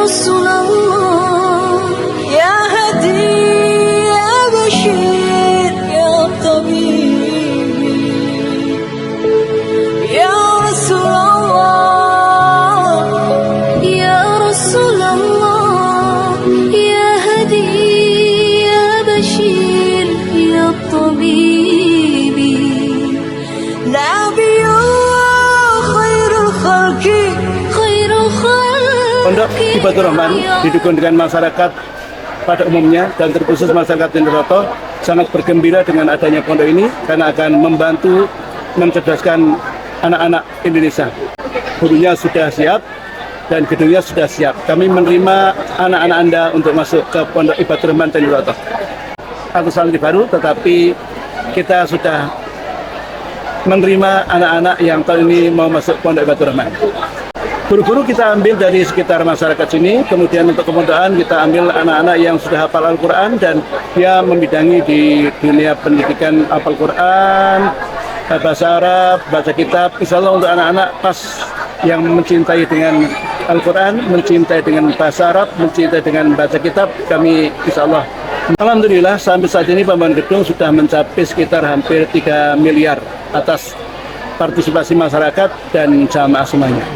رسول الله يا هدي يا بشير يا طبيبي يا رسول الله يا رسول الله يا هدي يا بشير يا طبيبي نبي خير الخلق خير الخلق. Pondok Hibatur Rahman didukung dengan masyarakat pada umumnya dan terkhusus masyarakat Indoroto sangat bergembira dengan adanya pondok ini karena akan membantu mencerdaskan anak-anak Indonesia. Gurunya sudah siap dan gedungnya sudah siap. Kami menerima anak-anak Anda untuk masuk ke Pondok Hibatur Rahman Indoroto. Aku santri baru, tetapi kita sudah menerima anak-anak yang tahun ini mau masuk Pondok Hibatur Rahman. Guru-guru kita ambil dari sekitar masyarakat sini, kemudian untuk kemudahan kita ambil anak-anak yang sudah hafal Al-Quran dan dia membidangi di dunia pendidikan hafal Quran, bahasa Arab, baca kitab. Insya Allah untuk anak-anak pas yang mencintai dengan Al-Quran, mencintai dengan bahasa Arab, mencintai dengan baca kitab, kami insya Allah. Alhamdulillah sampai saat ini pembangunan gedung sudah mencapai sekitar hampir 3 miliar atas partisipasi masyarakat dan jamaah semuanya.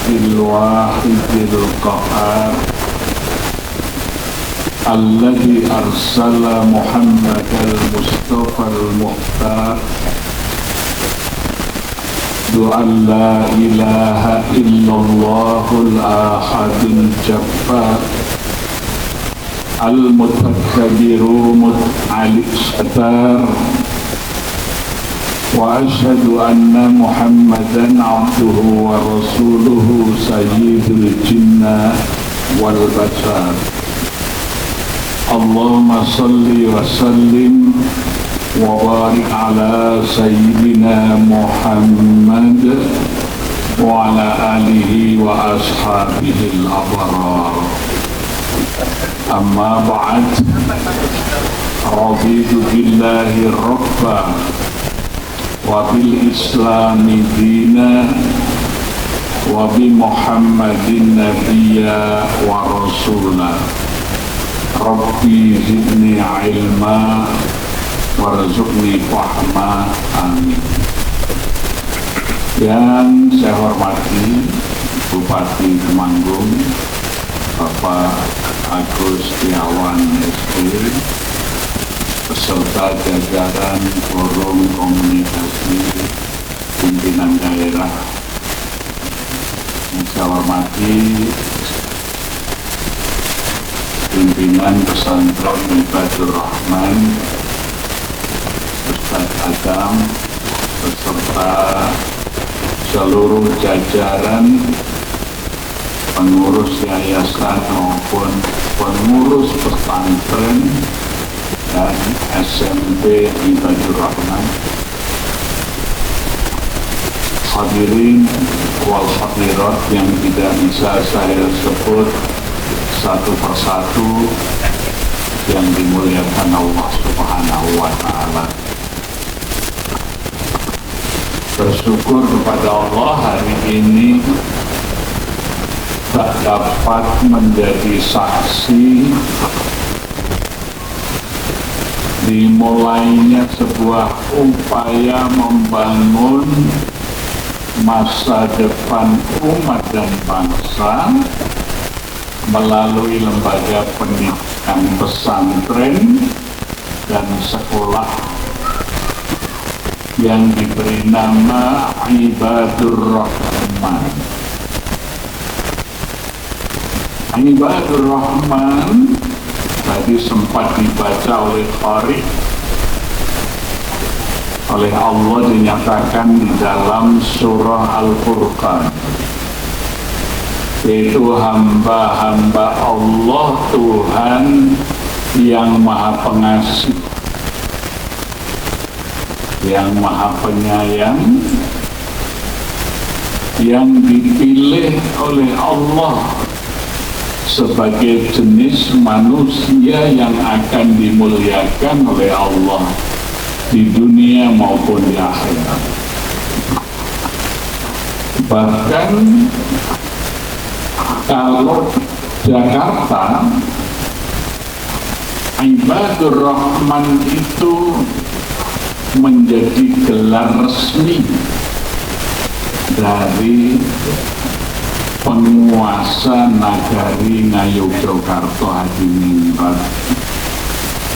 Al-Wahidil Qahar Alladhi arsala Muhammad al-Mustafa al-Mukhtar Du'an la ilaha illallahul ahadul jabbar Al-Mutakkabiru mut'ali satar Wa ashhadu anna Muhammadan abduhu wa rasuluhu sayyidul jinna wal bashar. Allahumma salli wa sallim wa barik ala sayyidina Muhammad wa ala alihi wa ashabihi al-abrar. Amma ba'd, raditu billahi rabba wa bil islami dina wa bi Muhammadin nabiyya wa rasula. Rabbi zidni ilma warzuqni fahma, amin. Yang saya hormati Bupati Temanggung Bapak Agus Setiawan SP beserta jajaran forum komunikasi pimpinan daerah. Yang saya hormati pimpinan pesantren Hibatur Rahman, Ustaz Adam, beserta seluruh jajaran pengurus yayasan maupun pengurus pesantren dan SMP Hibatur Rahman. Hadirin wal hadirat yang tidak bisa saya sebut satu persatu yang dimuliakan Allah Subhanahu wa ta'ala. Bersyukur kepada Allah hari ini tak dapat menjadi saksi dimulainya sebuah upaya membangun masa depan umat dan bangsa melalui lembaga pendidikan pesantren dan sekolah yang diberi nama Hibatur Rahman. Hibatur Rahman tadi sempat dibaca oleh Qari, oleh Allah dinyatakan di dalam surah Al-Furqan, yaitu hamba-hamba Allah Tuhan yang Maha Pengasih, yang maha penyayang, yang dipilih oleh Allah sebagai jenis manusia yang akan dimuliakan oleh Allah di dunia maupun di akhirat. Bahkan kalau Jakarta, Ibadur Rahman itu menjadi gelar resmi dari penguasa nagari Ngayogyakarta Hadiningrat,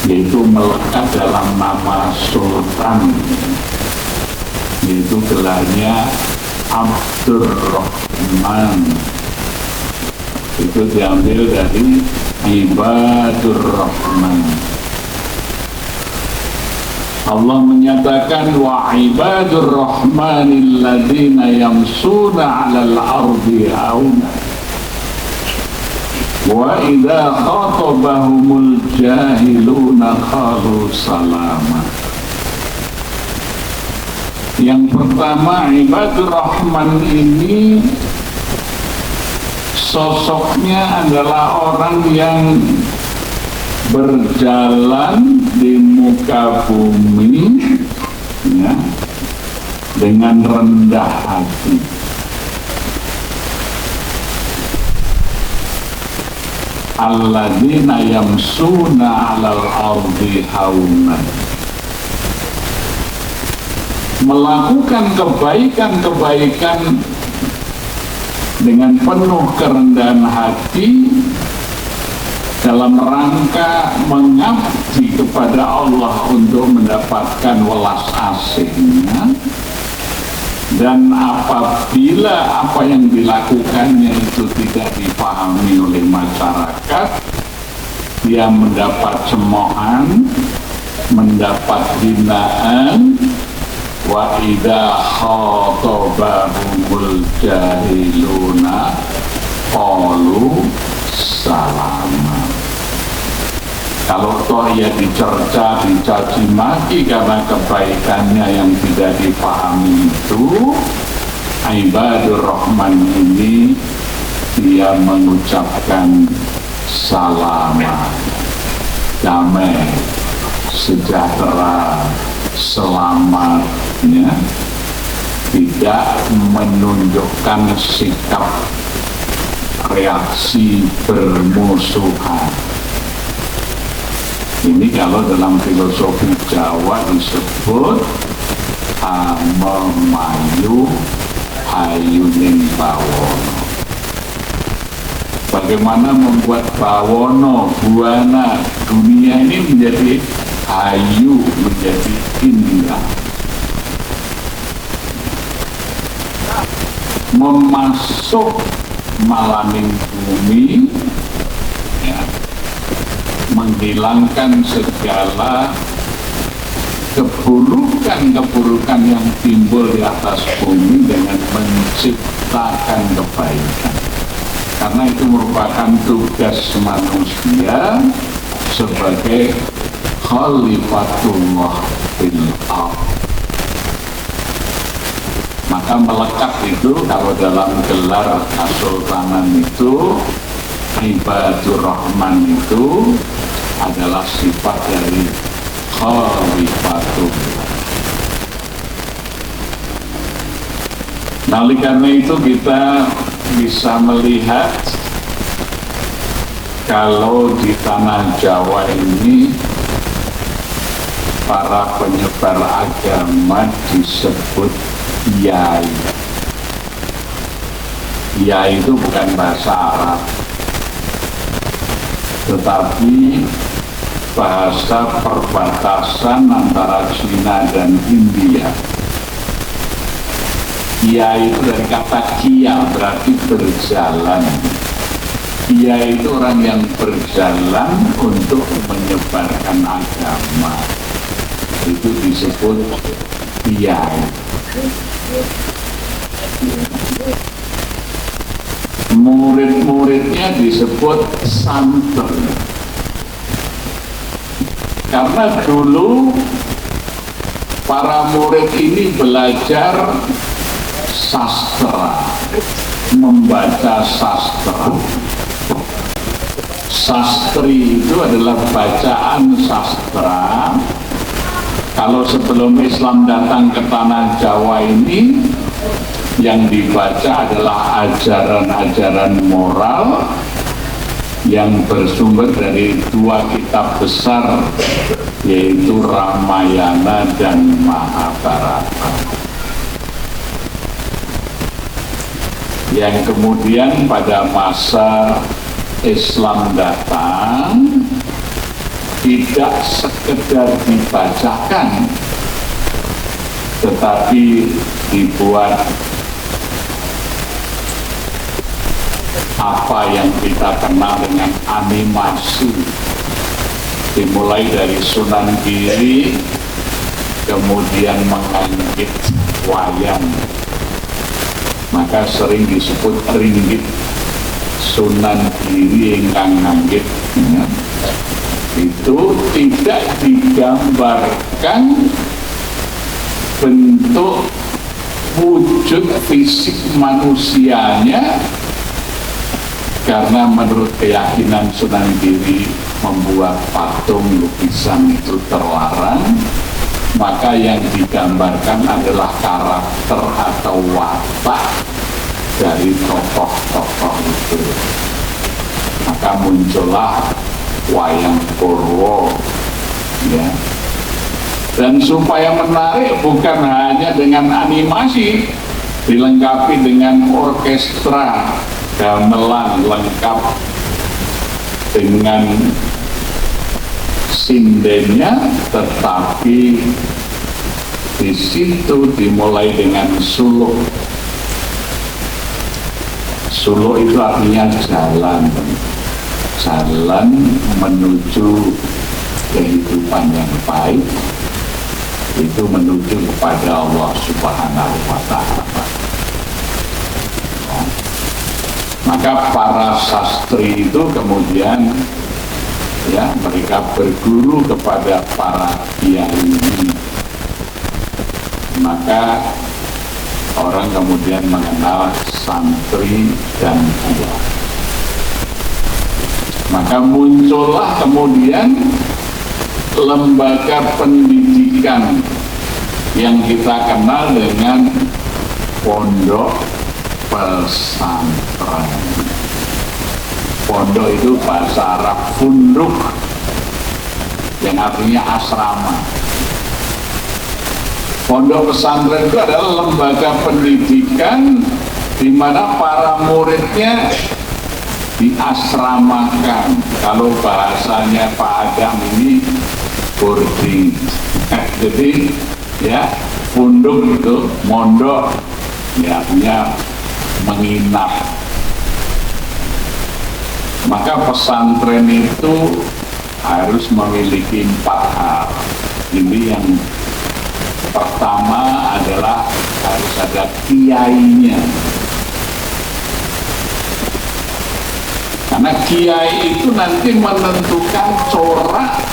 yaitu melekat dalam nama Sultan, yaitu gelarnya Abdurrahman. Itu diambil dari Ibadur Rahman. Allah menyatakan wa ibadur rahmanil ladzina yamsuna 'alal ardi hauna wa idza khatabahumul jahiluna qalu salama. Yang pertama, ibadur rahman ini sosoknya adalah orang yang berjalan di muka bumi ya, dengan rendah hati. Alladzina yamsuna 'alal ardi haunan, melakukan kebaikan-kebaikan dengan penuh kerendahan hati dalam rangka mengabdi kepada Allah untuk mendapatkan welas asihnya. Dan apabila apa yang dilakukannya itu tidak dipahami oleh masyarakat, dia mendapat cemoohan, mendapat hinaan. Wa idza khatabahumul jahiluna qalu salama. Kalau toh ia dicerca, dicaci maki karena kebaikannya yang tidak dipahami itu, Ibadur Rahman ini dia mengucapkan salama, damai, sejahtera, selamatnya, tidak menunjukkan sikap reaksi bermusuhan. Ini kalau dalam filosofi Jawa disebut memayu hayuning bawono. Bagaimana membuat bawono, buana dunia ini menjadi hayu, menjadi indah. Memasuk malaming bumi ya, menghilangkan segala keburukan-keburukan yang timbul di atas bumi dengan menciptakan kebaikan. Karena itu merupakan tugas manusia sebagai Khalifatullah fil ardh. Maka melekat itu kalau dalam gelar kesultanan itu, Ibadur Rahman itu adalah sifat dari Khalifatullah. Nah, oleh karena itu kita bisa melihat kalau di tanah Jawa ini para penyebar agama disebut Yai. Yai itu bukan bahasa Arab, tetapi bahasa perbatasan antara Cina dan India. Yai itu dari kata kia, berarti berjalan. Yai itu orang yang berjalan untuk menyebarkan agama. Itu disebut Yai. Murid-muridnya disebut santri. Karena dulu para murid ini belajar sastra, membaca sastra. Sastri itu adalah bacaan sastra. Kalau sebelum Islam datang ke tanah Jawa ini, yang dibaca adalah ajaran-ajaran moral yang bersumber dari dua kitab besar, yaitu Ramayana dan Mahabharata, yang kemudian pada masa Islam datang tidak sekedar dibacakan, tetapi dibuat apa yang kita kenal dengan animasi, dimulai dari Sunan Giri, kemudian mengangkit wayang, maka sering disebut ringgit Sunan Giri ingkang ngangkit. Itu tidak digambarkan bentuk wujud fisik manusianya, karena menurut keyakinan Sunan Giri membuat patung lukisan itu terlarang. Maka yang digambarkan adalah karakter atau watak dari tokoh-tokoh itu. Maka muncullah wayang Purwo, ya. Dan supaya menarik bukan hanya dengan animasi, dilengkapi dengan orkestra, gamelan lengkap dengan sindennya, tetapi di situ dimulai dengan suluk. Suluk itu artinya jalan, jalan menuju kehidupan yang baik, itu menuju kepada Allah Subhanahu wa Ta'ala. Maka para sastri itu kemudian, ya, mereka berguru kepada para kiai ini. Maka orang kemudian mengenal santri dan kiai. Maka muncullah kemudian lembaga pendidikan yang kita kenal dengan pondok pesantren. Pondok itu bahasa Arab funduk, yang artinya asrama. Pondok pesantren itu adalah lembaga pendidikan di mana para muridnya diasramakan. Kalau bahasanya Pak Adam ini boarding. Jadi ya, funduk itu mondok, ya, artinya menginap. Maka pesantren itu harus memiliki 4 hal. Ini yang pertama adalah harus ada kiainya. Karena kiai itu nanti menentukan corak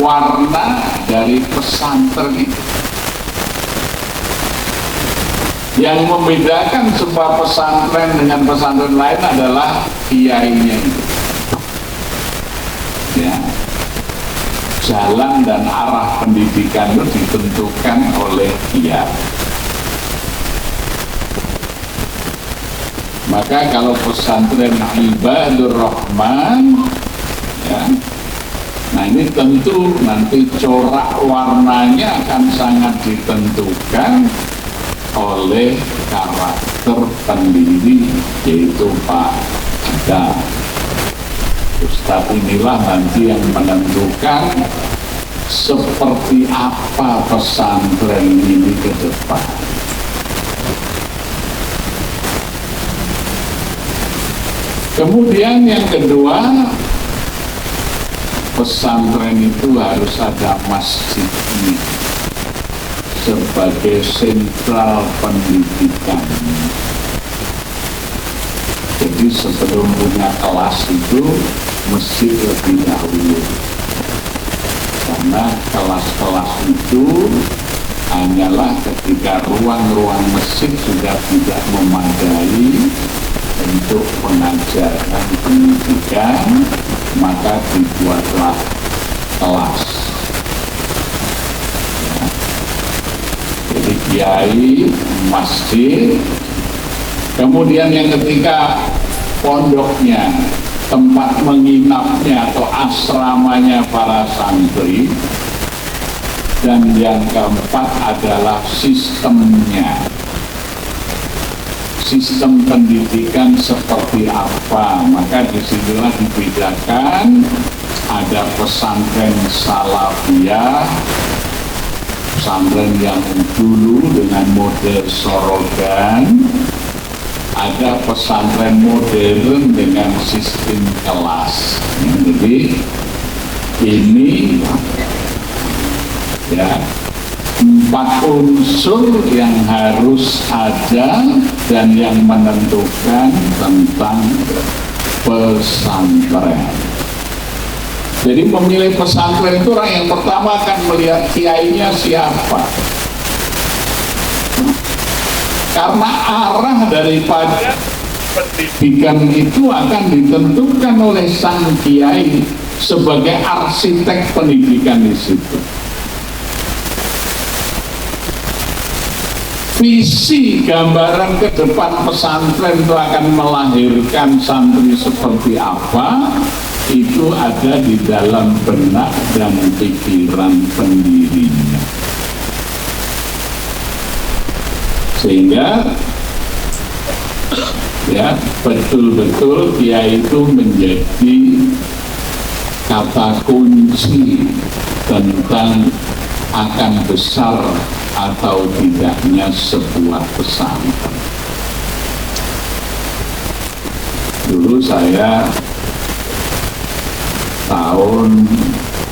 warna dari pesantren itu. Yang membedakan sebuah pesantren dengan pesantren lain adalah kiainya itu. Ya. Jalan dan arah pendidikan itu ditentukan oleh kiai. Maka kalau pesantren Ibadur Rahman, ya, nah ini tentu nanti corak warnanya akan sangat ditentukan oleh karakter pendiri, yaitu Pak Adam. Ustadz inilah nanti yang menentukan seperti apa pesantren ini ke depan. Kemudian yang kedua, pesantren itu harus ada masjidnya sebagai sentral pendidikan. Jadi sebelum punya kelas itu masjid lebih dahulu, karena kelas-kelas itu hanyalah ketika ruang-ruang masjid sudah tidak memadai untuk pengajaran pendidikan, maka dibuatlah kelas. Ya. Jadi kiai, masjid, kemudian yang ketiga pondoknya, tempat menginapnya atau asramanya para santri, dan yang keempat adalah sistemnya. Sistem pendidikan seperti apa? Maka disinilah dibedakan, ada pesantren salafiyah, pesantren yang dulu dengan model sorogan, ada pesantren modern dengan sistem kelas. Jadi ini ya 4 unsur yang harus ada dan yang menentukan tentang pesantren. Jadi memilih pesantren itu orang yang pertama akan melihat kiainya siapa. Karena arah daripada pendidikan itu akan ditentukan oleh sang kiai sebagai arsitek pendidikan di situ. Visi gambaran ke depan pesantren itu akan melahirkan santri seperti apa, itu ada di dalam benak dan pikiran pendirinya. Sehingga ya betul-betul kiai itu menjadi kata kunci tentang akan besar atau tidaknya sebuah pesantren. Dulu saya tahun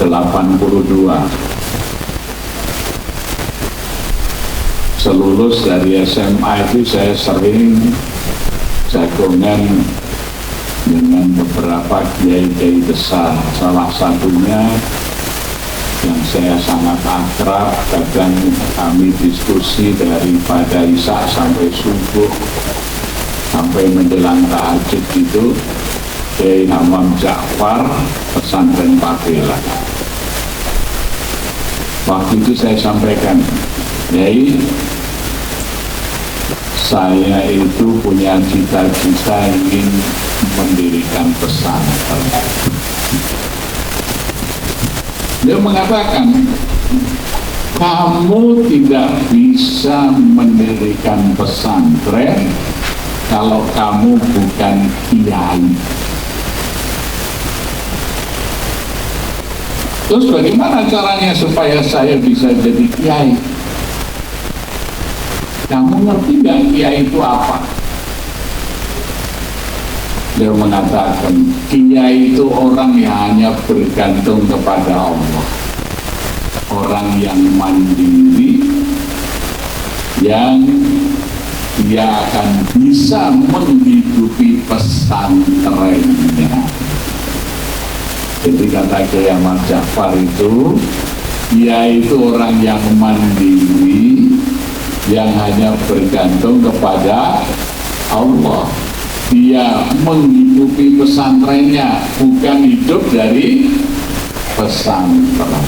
82 selulus dari SMA itu saya sering jagongan dengan beberapa kiai-kiai besar. Salah satunya yang saya sangat akrab, kadang kami diskusi daripada isya sampai subuh, sampai menjelang tahajud itu, Kiai Hamam Ja'far, pesantren Pabela. Waktu itu saya sampaikan, Kiai, saya itu punya cita-cita ingin mendirikan pesantren. Dia mengatakan, kamu tidak bisa mendirikan pesantren kalau kamu bukan kiai. Terus bagaimana caranya supaya saya bisa jadi kiai? Kamu ngerti nggak kiai itu apa? Dia mengatakan, kiai itu orang yang hanya bergantung kepada Allah, orang yang mandiri, yang dia akan bisa menghidupi pesantrennya. Jadi kata Kiai Ahmad Ja'far itu, dia itu orang yang mandiri, yang hanya bergantung kepada Allah. Dia menghidupi pesantrennya, bukan hidup dari pesantren.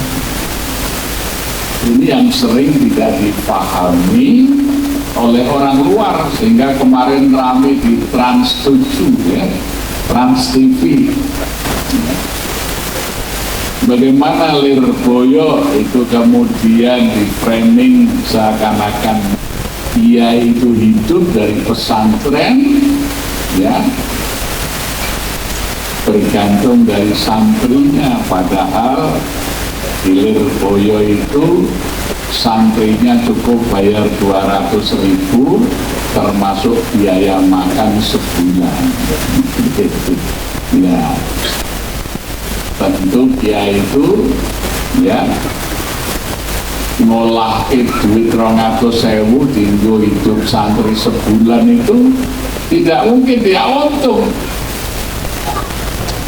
Ini yang sering tidak dipahami oleh orang luar, sehingga kemarin ramai di Trans 7 ya, Trans TV. Bagaimana Lirboyo itu kemudian di framing seakan-akan dia itu hidup dari pesantren, ya, bergantung dari santrinya, padahal di Lirboyo itu santrinya cukup bayar 200.000 termasuk biaya makan sebulan. Ya, tentu dia itu ya ngolah duit 200.000 tinggal hidup santri sebulan itu tidak mungkin dia untung.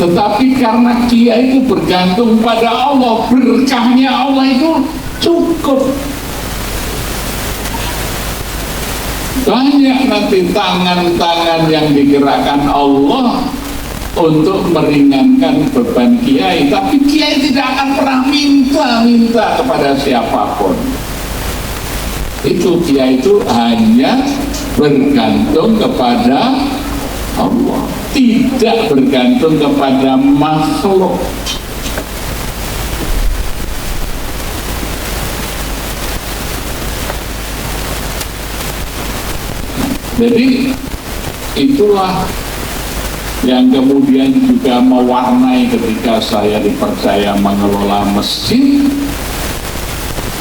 Tetapi karena kiai itu bergantung pada Allah, berkahnya Allah itu cukup. banyak nanti tangan-tangan yang digerakkan Allah untuk meringankan beban kiai, tapi kiai tidak akan pernah minta kepada siapapun. Itu kiai itu hanya bergantung kepada Allah, tidak bergantung kepada makhluk. Jadi itulah yang kemudian juga mewarnai ketika saya dipercaya mengelola masjid.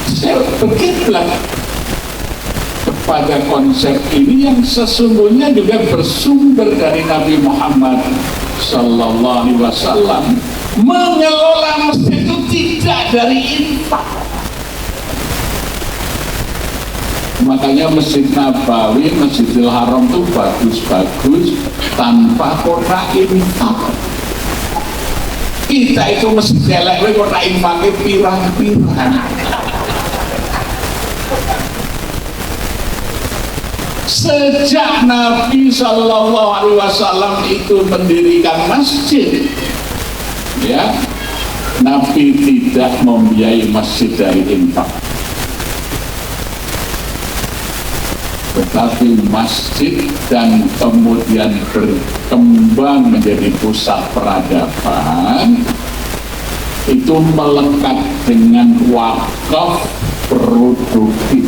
Saya berkiblat kepada konsep ini yang sesungguhnya juga bersumber dari Nabi Muhammad Sallallahu Alaihi Wasallam. Mengelola masjid itu tidak dari infak. Makanya Masjid Nabawi, Masjidil Haram itu bagus-bagus tanpa kotak infak. Kita itu masjid elek kotak infaknya pirang-pirang. Sejak Nabi Sallallahu Alaihi Wasallam itu mendirikan masjid, ya, Nabi tidak membiayai masjid dari infak. Tetapi masjid dan kemudian berkembang menjadi pusat peradaban itu melekat dengan wakaf produktif.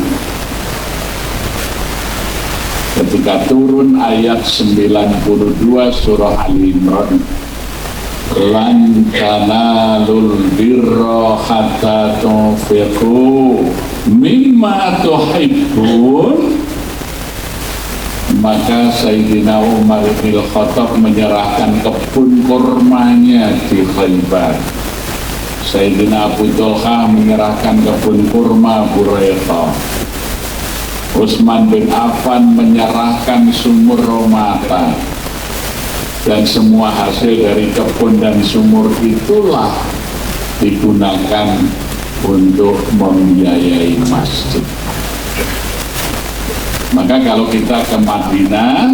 Ketika turun ayat 92 surah Al-Imran, lan tanalul birra hatta tunfiqu mimma tuhibbun, maka Sayyidina Umar bin Khattab menyerahkan kebun kurmanya di Khaybar. Sayyidina Abu Talha menyerahkan kebun kurma Burairah. Utsman bin Affan menyerahkan sumur Romata. Dan semua hasil dari kebun dan sumur itulah digunakan untuk membiayai masjid. Maka kalau kita ke Madinah,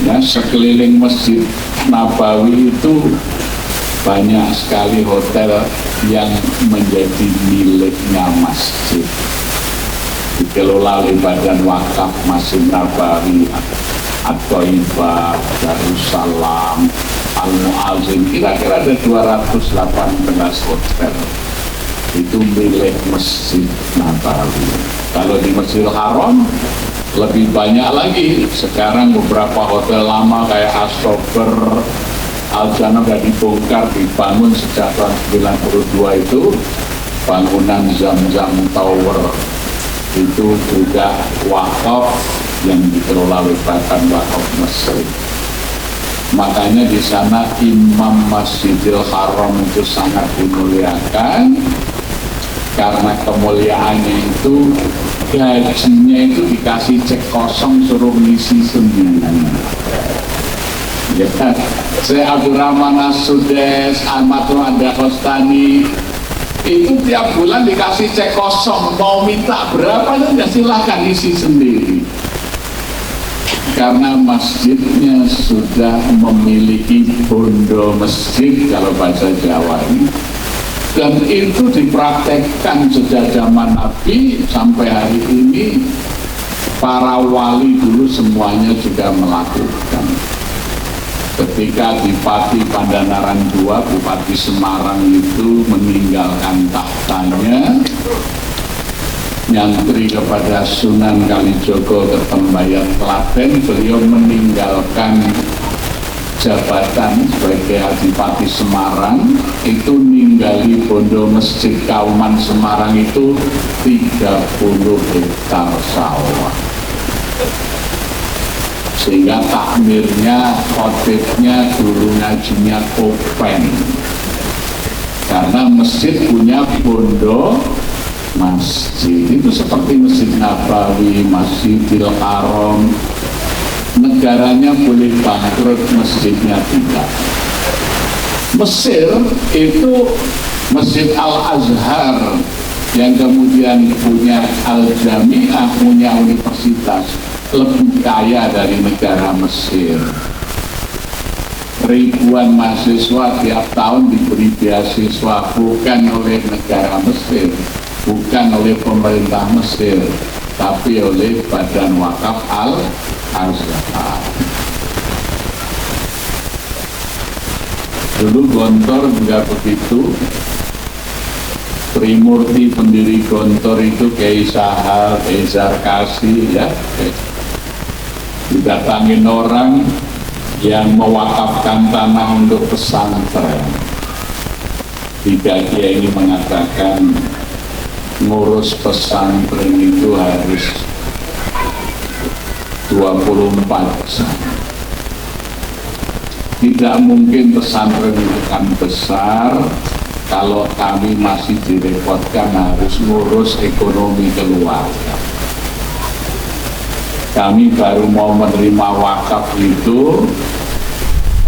ya, sekeliling Masjid Nabawi itu banyak sekali hotel yang menjadi miliknya masjid, dikelola oleh Badan Wakaf Masjid Nabawi, At-Thaibah, Darussalam, Al-Mu'azzin, kira-kira ada 218 hotel itu milik Masjid Nabawi. Kalau di Masjidil Haram lebih banyak lagi. Sekarang beberapa hotel lama kayak Astober, Al-Jannah sudah dibongkar, dibangun sejak tahun 92 itu. Bangunan Zam-Zam Tower itu juga wakaf yang dikelola oleh Badan Wakaf Masjid. Makanya di sana Imam Masjidil Haram itu sangat dimuliakan, karena kemuliaannya itu gajinya itu dikasih cek kosong suruh ngisi sendiri. Ya, saya Abdurrahman As-Sudes, Ahmadul Anda Kostani itu tiap bulan dikasih cek kosong, mau minta berapa ya silahkan isi sendiri. Karena masjidnya sudah memiliki bondo masjid kalau bahasa Jawa ini. Dan itu dipraktekkan sejak zaman Nabi sampai hari ini. Para wali dulu semuanya juga melakukan. Ketika Adipati Pandanaran II, Bupati Semarang itu meninggalkan tahtanya, nyantri kepada Sunan Kalijogo Ketembayat Klaten, beliau meninggalkan jabatan sebagai Adipati Semarang, itu ninggali bondo masjid Kauman Semarang itu 30 hektar sawah, sehingga takmirnya, khotibnya, guru ngajinya kopen, karena masjid punya bondo masjid. Itu seperti Masjid Nabawi, Masjidil Haram, negaranya boleh bangkrut, masjidnya tidak. Mesir itu Masjid Al-Azhar yang kemudian punya Al-Jami'ah, punya universitas, lebih kaya dari negara Mesir. Ribuan mahasiswa tiap tahun diberi beasiswa bukan oleh negara Mesir, bukan oleh pemerintah Mesir, tapi oleh Badan Wakaf Al-Azhar. Dulu Gontor juga begitu. Trimurti pendiri Gontor itu Kiai Sahal, Kiai Zarkasi, ya, didatangin orang yang mewakafkan tanah untuk pesantren. Tiga kiai ini mengatakan ngurus pesantren itu harus 24 jam. Tidak mungkin pesantren itu kan besar kalau kami masih direpotkan harus ngurus ekonomi keluarga. Kami baru mau menerima wakaf itu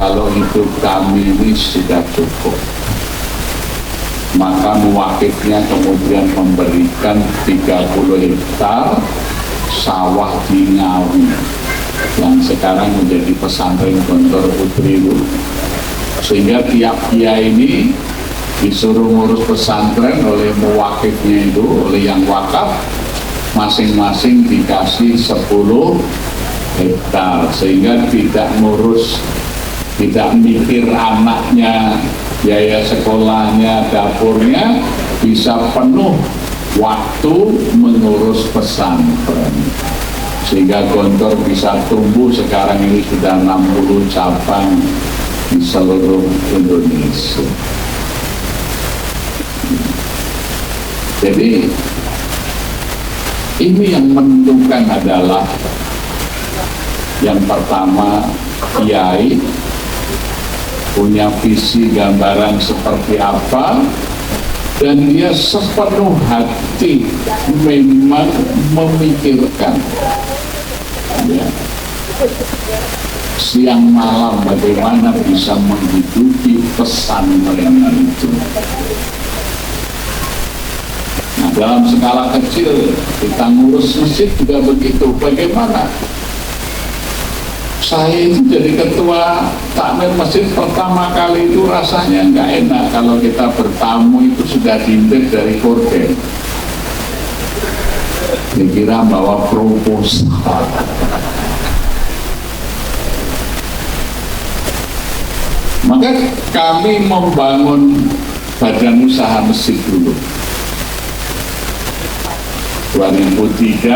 kalau hidup kami ini sudah cukup. Maka muwakifnya kemudian memberikan 30 hektar sawah di Ngawi yang sekarang menjadi pesantren Gontor Putri itu. Sehingga tiap kiai ini disuruh ngurus pesantren oleh muwakifnya itu, oleh yang wakaf, masing-masing dikasih 10 hektar, sehingga tidak ngurus, tidak mikir anaknya, biaya sekolahnya, dapurnya, bisa penuh waktu mengurus pesantren. Sehingga Gontor bisa tumbuh, sekarang ini sudah 60 cabang di seluruh Indonesia. Jadi ini yang menentukan adalah yang pertama, kiai punya visi gambaran seperti apa dan dia sepenuh hati memang memikirkan, ya, siang malam bagaimana bisa menghidupi pesantren itu. Nah, dalam skala kecil kita ngurus masjid juga begitu. Bagaimana? Saya itu jadi ketua takmir masjid pertama kali itu rasanya nggak enak kalau kita bertamu itu sudah diintir dari korden. Dikira bawa proposal. Maka kami membangun badan usaha masjid dulu. 2003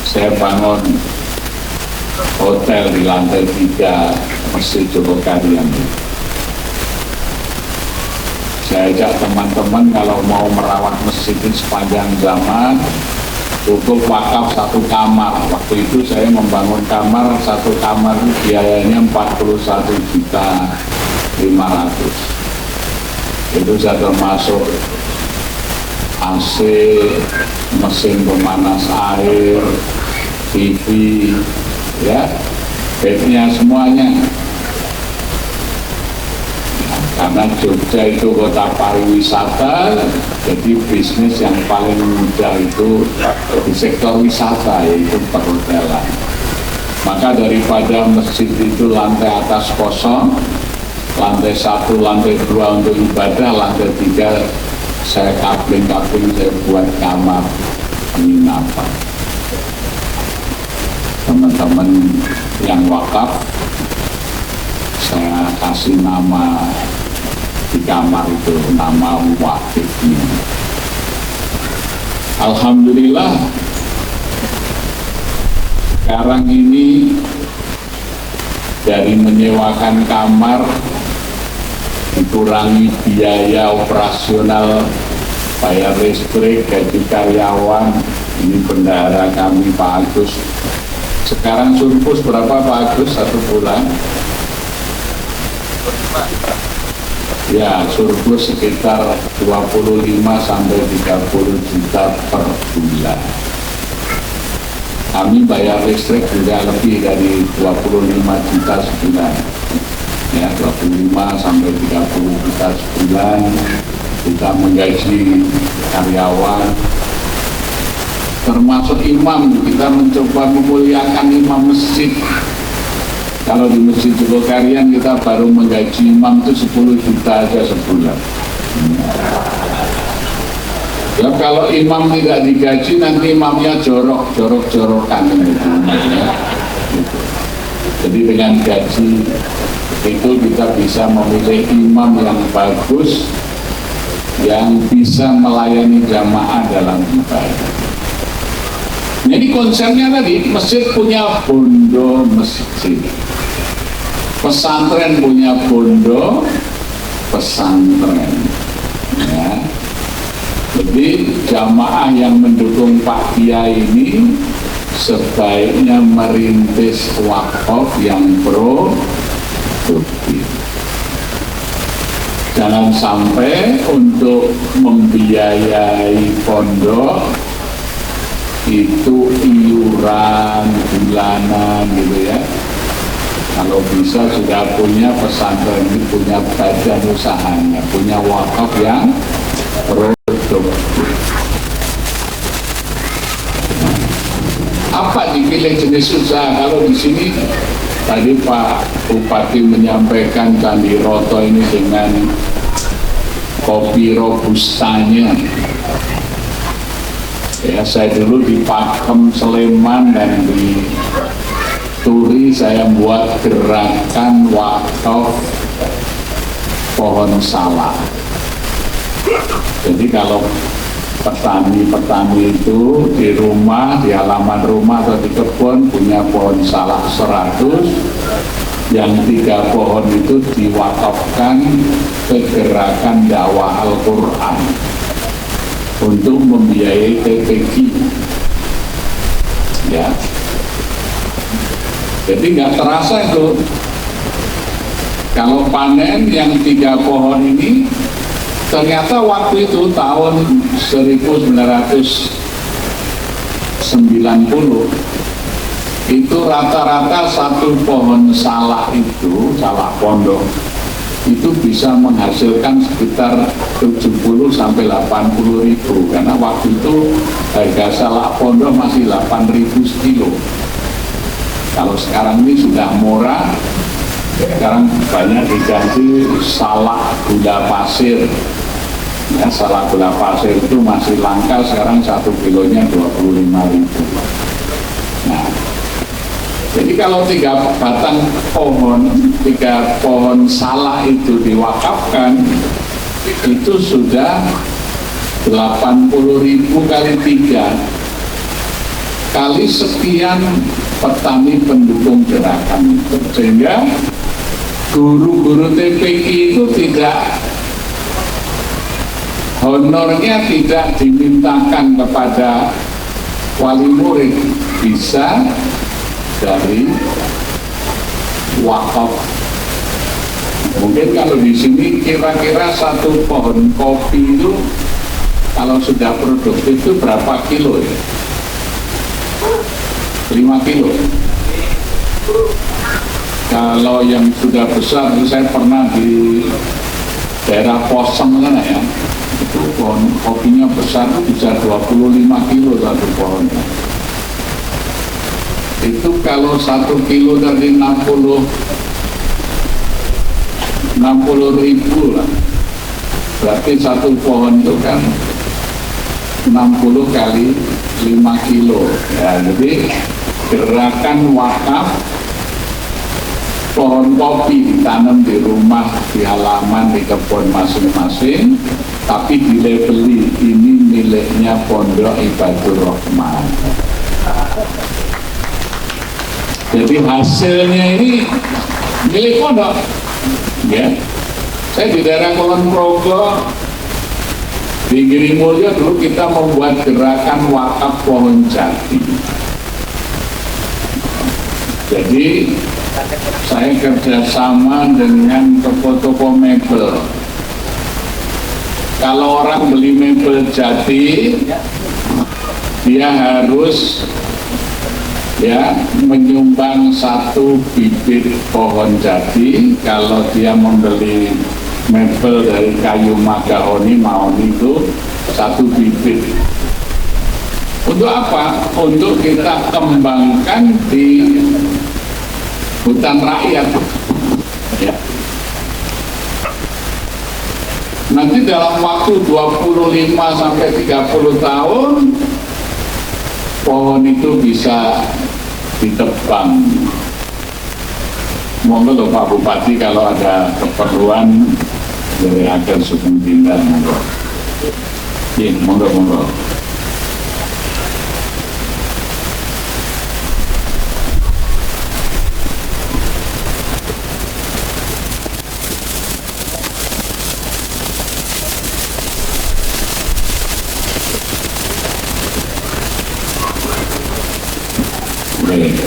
saya bangun hotel di lantai 3 Masjid Jogokaryan. Saya ajak teman-teman kalau mau merawat masjid ini sepanjang zaman, cukup wakaf 1 kamar. Waktu itu saya membangun kamar, 1 kamar biayanya 41.500.000. Itu sudah termasuk AC, mesin pemanas air, TV, ya, bednya semuanya. Nah, karena Jogja itu kota pariwisata, jadi bisnis yang paling mudah itu di sektor wisata, yaitu perhotelan. Maka daripada masjid itu lantai atas kosong, lantai 1, lantai 2 untuk ibadah, lantai 3 saya kapling-kapling, saya buat kamar penginapan. Teman-teman yang wakaf saya kasih nama di kamar itu, nama wakifnya. Alhamdulillah sekarang ini dari menyewakan kamar, dikurangi biaya operasional, bayar listrik, gaji karyawan, ini bendahara kami Pak Agus. Sekarang surplus berapa Pak Agus 1 bulan? Ya, surplus sekitar 25 sampai 30 juta per bulan. Kami bayar listrik juga lebih dari 25 juta sebulan. Ya, 25 sampai 30 juta sebulan. Kita menggaji karyawan. termasuk imam. Kita mencoba memuliakan imam masjid. Kalau di Masjid Jogokarian kita baru menggaji imam itu 10 juta aja sebulan. Ya, kalau imam tidak digaji nanti imamnya jorok-jorokan gitu. Jadi dengan gaji itu kita bisa memilih imam yang bagus, yang bisa melayani jamaah dalam ibadah. Jadi konsepnya tadi, masjid punya bondo masjid, pesantren punya bondo pesantren. Ya. Jadi jamaah yang mendukung Pak Kiai ini sebaiknya merintis wakaf yang produktif. Jangan sampai untuk membiayai pondok itu iuran bulanan gitu ya. Kalau bisa sudah punya pesantren ini, punya badan usahanya, punya wakaf yang produktif. Apa dipilih jenis usaha? Kalau di sini tadi Pak Bupati menyampaikan Candi Roto ini dengan kopi robustanya. Ya, saya dulu di Pakem, Sleman dan di Turi saya buat gerakan wakaf pohon salak. Jadi kalau petani-petani itu di rumah, di halaman rumah atau di kebun punya pohon salak 100, yang 3 pohon itu diwakafkan ke gerakan dakwah Al-Quran untuk membiayai TPQ. Ya, jadi nggak terasa itu kalau panen yang 3 pohon ini. Ternyata waktu itu tahun 1990 itu rata-rata 1 pohon salak itu, salak pondok itu bisa menghasilkan sekitar 70 sampai 80 ribu, karena waktu itu harga salak pondok masih 8.000 sekilo. Kalau sekarang ini sudah murah, sekarang banyak diganti salak gula pasir. Ya, salak gula pasir itu masih langka, sekarang 1 kilonya 25.000. Nah, jadi kalau 3 batang pohon, 3 pohon salak itu diwakafkan, itu sudah 80.000 kali 3 kali sekian petani pendukung gerakan itu, sehingga guru-guru TPQ itu tidak, honornya tidak dimintakan kepada wali murid, bisa dari wakaf. Mungkin kalau di sini kira-kira 1 pohon kopi itu kalau sudah produktif itu berapa kilo ya? 5 kilo. Kalau yang sudah besar, saya pernah di daerah Poseng sana ya, itu pohon kopinya besar itu bisa 25 kilo 1 pohon. Itu kalau 1 kilo dari 60 ribu lah, berarti 1 pohon itu kan 60 kali 5 kilo ya. Jadi gerakan wakaf pohon kopi ditanam di rumah, di halaman, di kebun masing-masing, tapi dilabeli ini miliknya Pondok Ibadur Rahman. Jadi hasilnya ini milik pondok. Ya, saya di daerah Kulon Progo di Girimulyo dulu kita membuat gerakan wakaf pohon jati. Jadi saya kerjasama dengan toko-toko mebel. Kalau orang beli mebel jati, dia harus ya menyumbang 1 bibit pohon jati. Kalau dia membeli mebel dari kayu mahoni itu 1 bibit. Untuk apa? Untuk kita kembangkan di hutan rakyat. Ya. Nanti dalam waktu 25 sampai 30 tahun pohon itu bisa ditebang. Monggo loh Pak Bupati kalau ada keperluan dari agar suku tinggal monggo. Iya, monggo.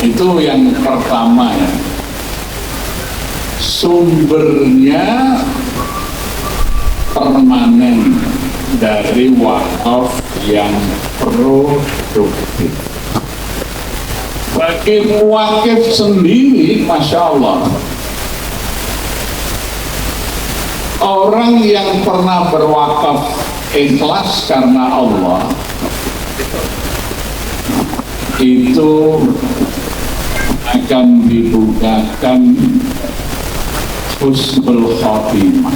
Itu yang pertama ya. Sumbernya permanen dari wakaf yang produktif. Bagi muwakif sendiri, Masya Allah, orang yang pernah berwakaf ikhlas karena Allah itu akan dibukakan husnul khotimah.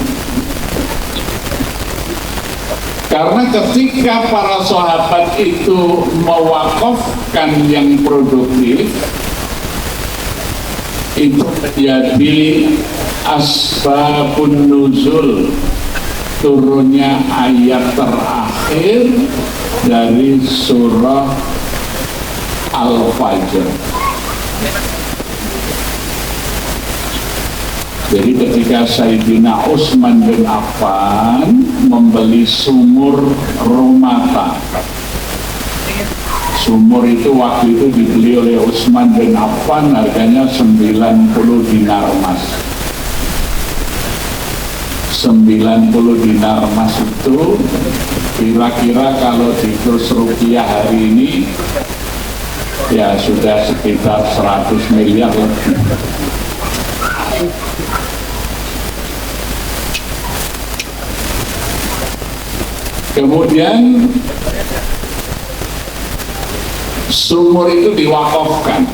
Karena ketika para sahabat itu mewakafkan yang produktif, itu menjadi asbabun nuzul turunnya ayat terakhir dari surah Al-Fajr. Jadi ketika Sayyidina Utsman bin Affan membeli sumur Rumata, sumur itu waktu itu dibeli oleh Utsman bin Affan, harganya 90 dinar emas. 90 dinar emas itu kira-kira kalau di kurs rupiah hari ini ya sudah sekitar 100 miliar lebih. Kemudian sumur itu diwakafkan.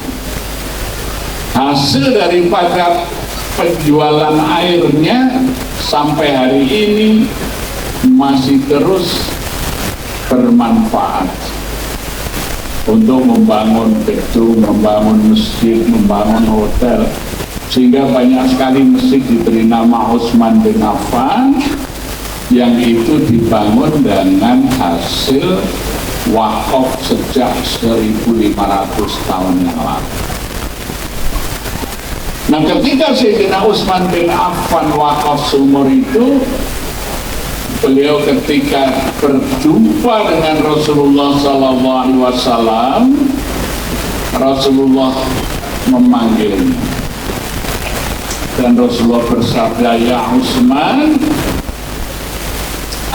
Hasil daripada penjualan airnya sampai hari ini masih terus bermanfaat untuk membangun gedung, membangun masjid, membangun hotel, sehingga banyak sekali masjid diberi nama Utsman bin Affan yang itu dibangun dengan hasil wakaf sejak 1500 tahun yang lalu. Nah, ketika Sayyidina Utsman bin Affan wakaf sumur itu, beliau ketika berjumpa dengan Rasulullah SAW, Rasulullah memanggilnya dan Rasulullah bersabda, "Ya Utsman,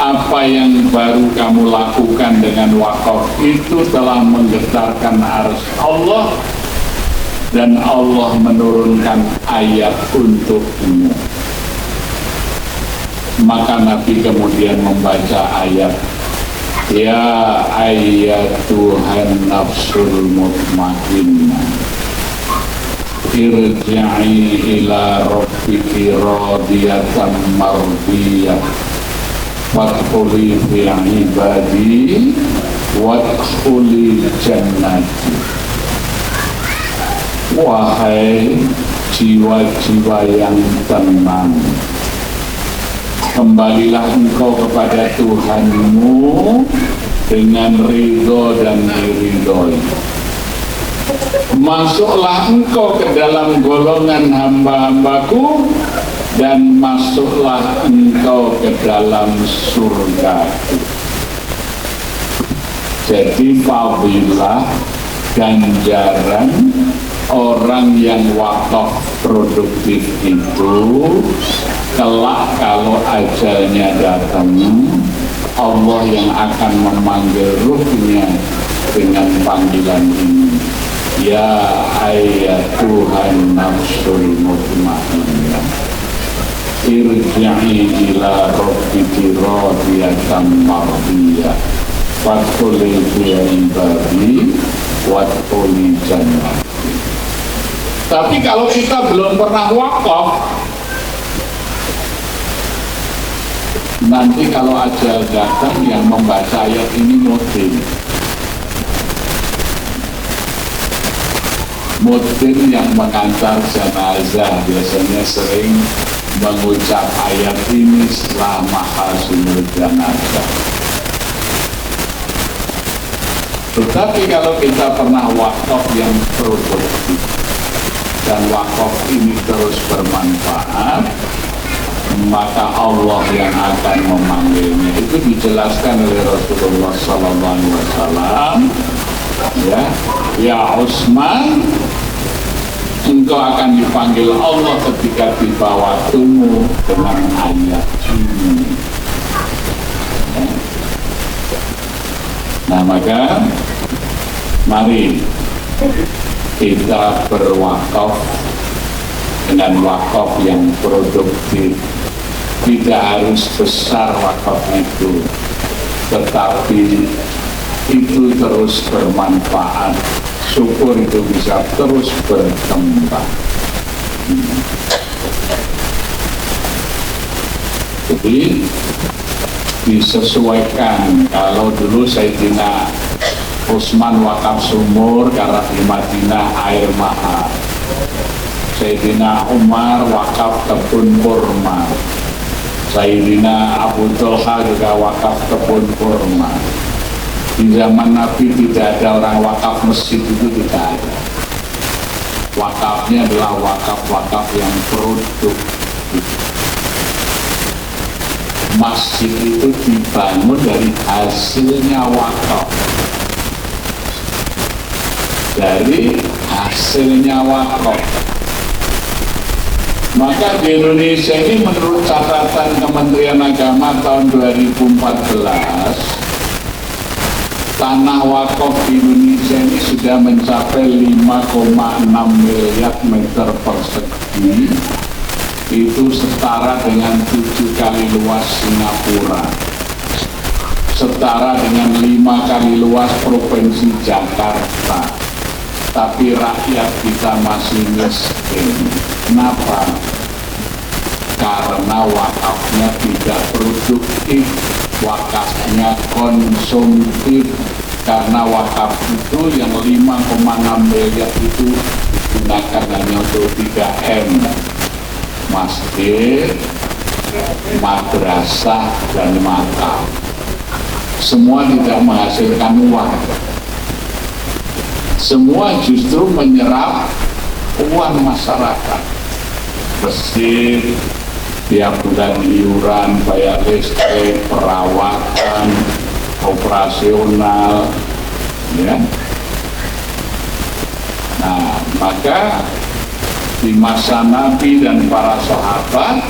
apa yang baru kamu lakukan dengan wakaf itu telah menggetarkan arsy Allah dan Allah menurunkan ayat untukmu." Maka Nabi kemudian membaca ayat, "Ya ayyatuhan nafsul mutmainnah, irji'i ila rabbiki radiyatan mardiyah, fadkhuli fi ibadi wadkhuli jannati." Wahai jiwa-jiwa yang tenang, kembalilah engkau kepada Tuhanmu dengan ridho dan diridhoi. Masuklah engkau ke dalam golongan hamba-hambaku dan masuklah engkau ke dalam surga. Jadi fadilah, ganjaran orang yang wakaf produktif itu, kelak kalau ajalnya datang, Allah yang akan memanggil ruhnya dengan panggilan ini, "Ya ayyatuhan nafsul mutmainnah, irji'i ila rabbiki radiyatan mardiyah, wadkhuli fi ibadi wadkhuli jannah. Tapi kalau kita belum pernah wakaf, nanti kalau ajal datang yang membaca ayat ini mudin yang mengantar jenazah biasanya sering mengucap ayat ini setelah mahasunul jenazah. Tetapi kalau kita pernah wakaf yang produktif dan wakaf ini terus bermanfaat, maka Allah yang akan memanggilnya. Itu dijelaskan oleh Rasulullah SAW. Ya Utsman, engkau akan dipanggil Allah ketika tiba waktumu dengan ayat ini. Nah, maka mari kita berwakaf dengan wakaf yang produktif. Tidak harus besar wakaf itu, tetapi itu terus bermanfaat. Syukur itu bisa terus berkembang. Jadi disesuaikan. Kalau dulu Sayyidina Utsman wakaf sumur karena di Madinah air mahal. Sayyidina Umar wakaf kebun kurma. Sayyidina Abu Talha juga wakaf kebun kurma. Di zaman Nabi tidak ada orang wakaf masjid, itu tidak ada. Wakafnya adalah wakaf-wakaf yang produktif. Masjid itu dibangun dari hasilnya wakaf. Dari hasilnya wakaf. Maka di Indonesia ini menurut catatan Kementerian Agama tahun 2014, tanah wakaf di Indonesia ini sudah mencapai 5,6 miliar meter persegi. Itu setara dengan 7 kali luas Singapura, setara dengan 5 kali luas Provinsi Jakarta. Tapi rakyat kita masih miskin. Kenapa? Karena wakafnya tidak produktif, wakafnya konsumtif. Karena wakaf itu yang 5,6 miliar itu digunakan hanya untuk 3M, masjid, madrasah, dan makam. Semua tidak menghasilkan uang. Semua justru menyerap uang masyarakat. Masjid tiap bulan iuran, bayar listrik, perawatan, operasional, ya. Nah, maka di masa Nabi dan para sahabat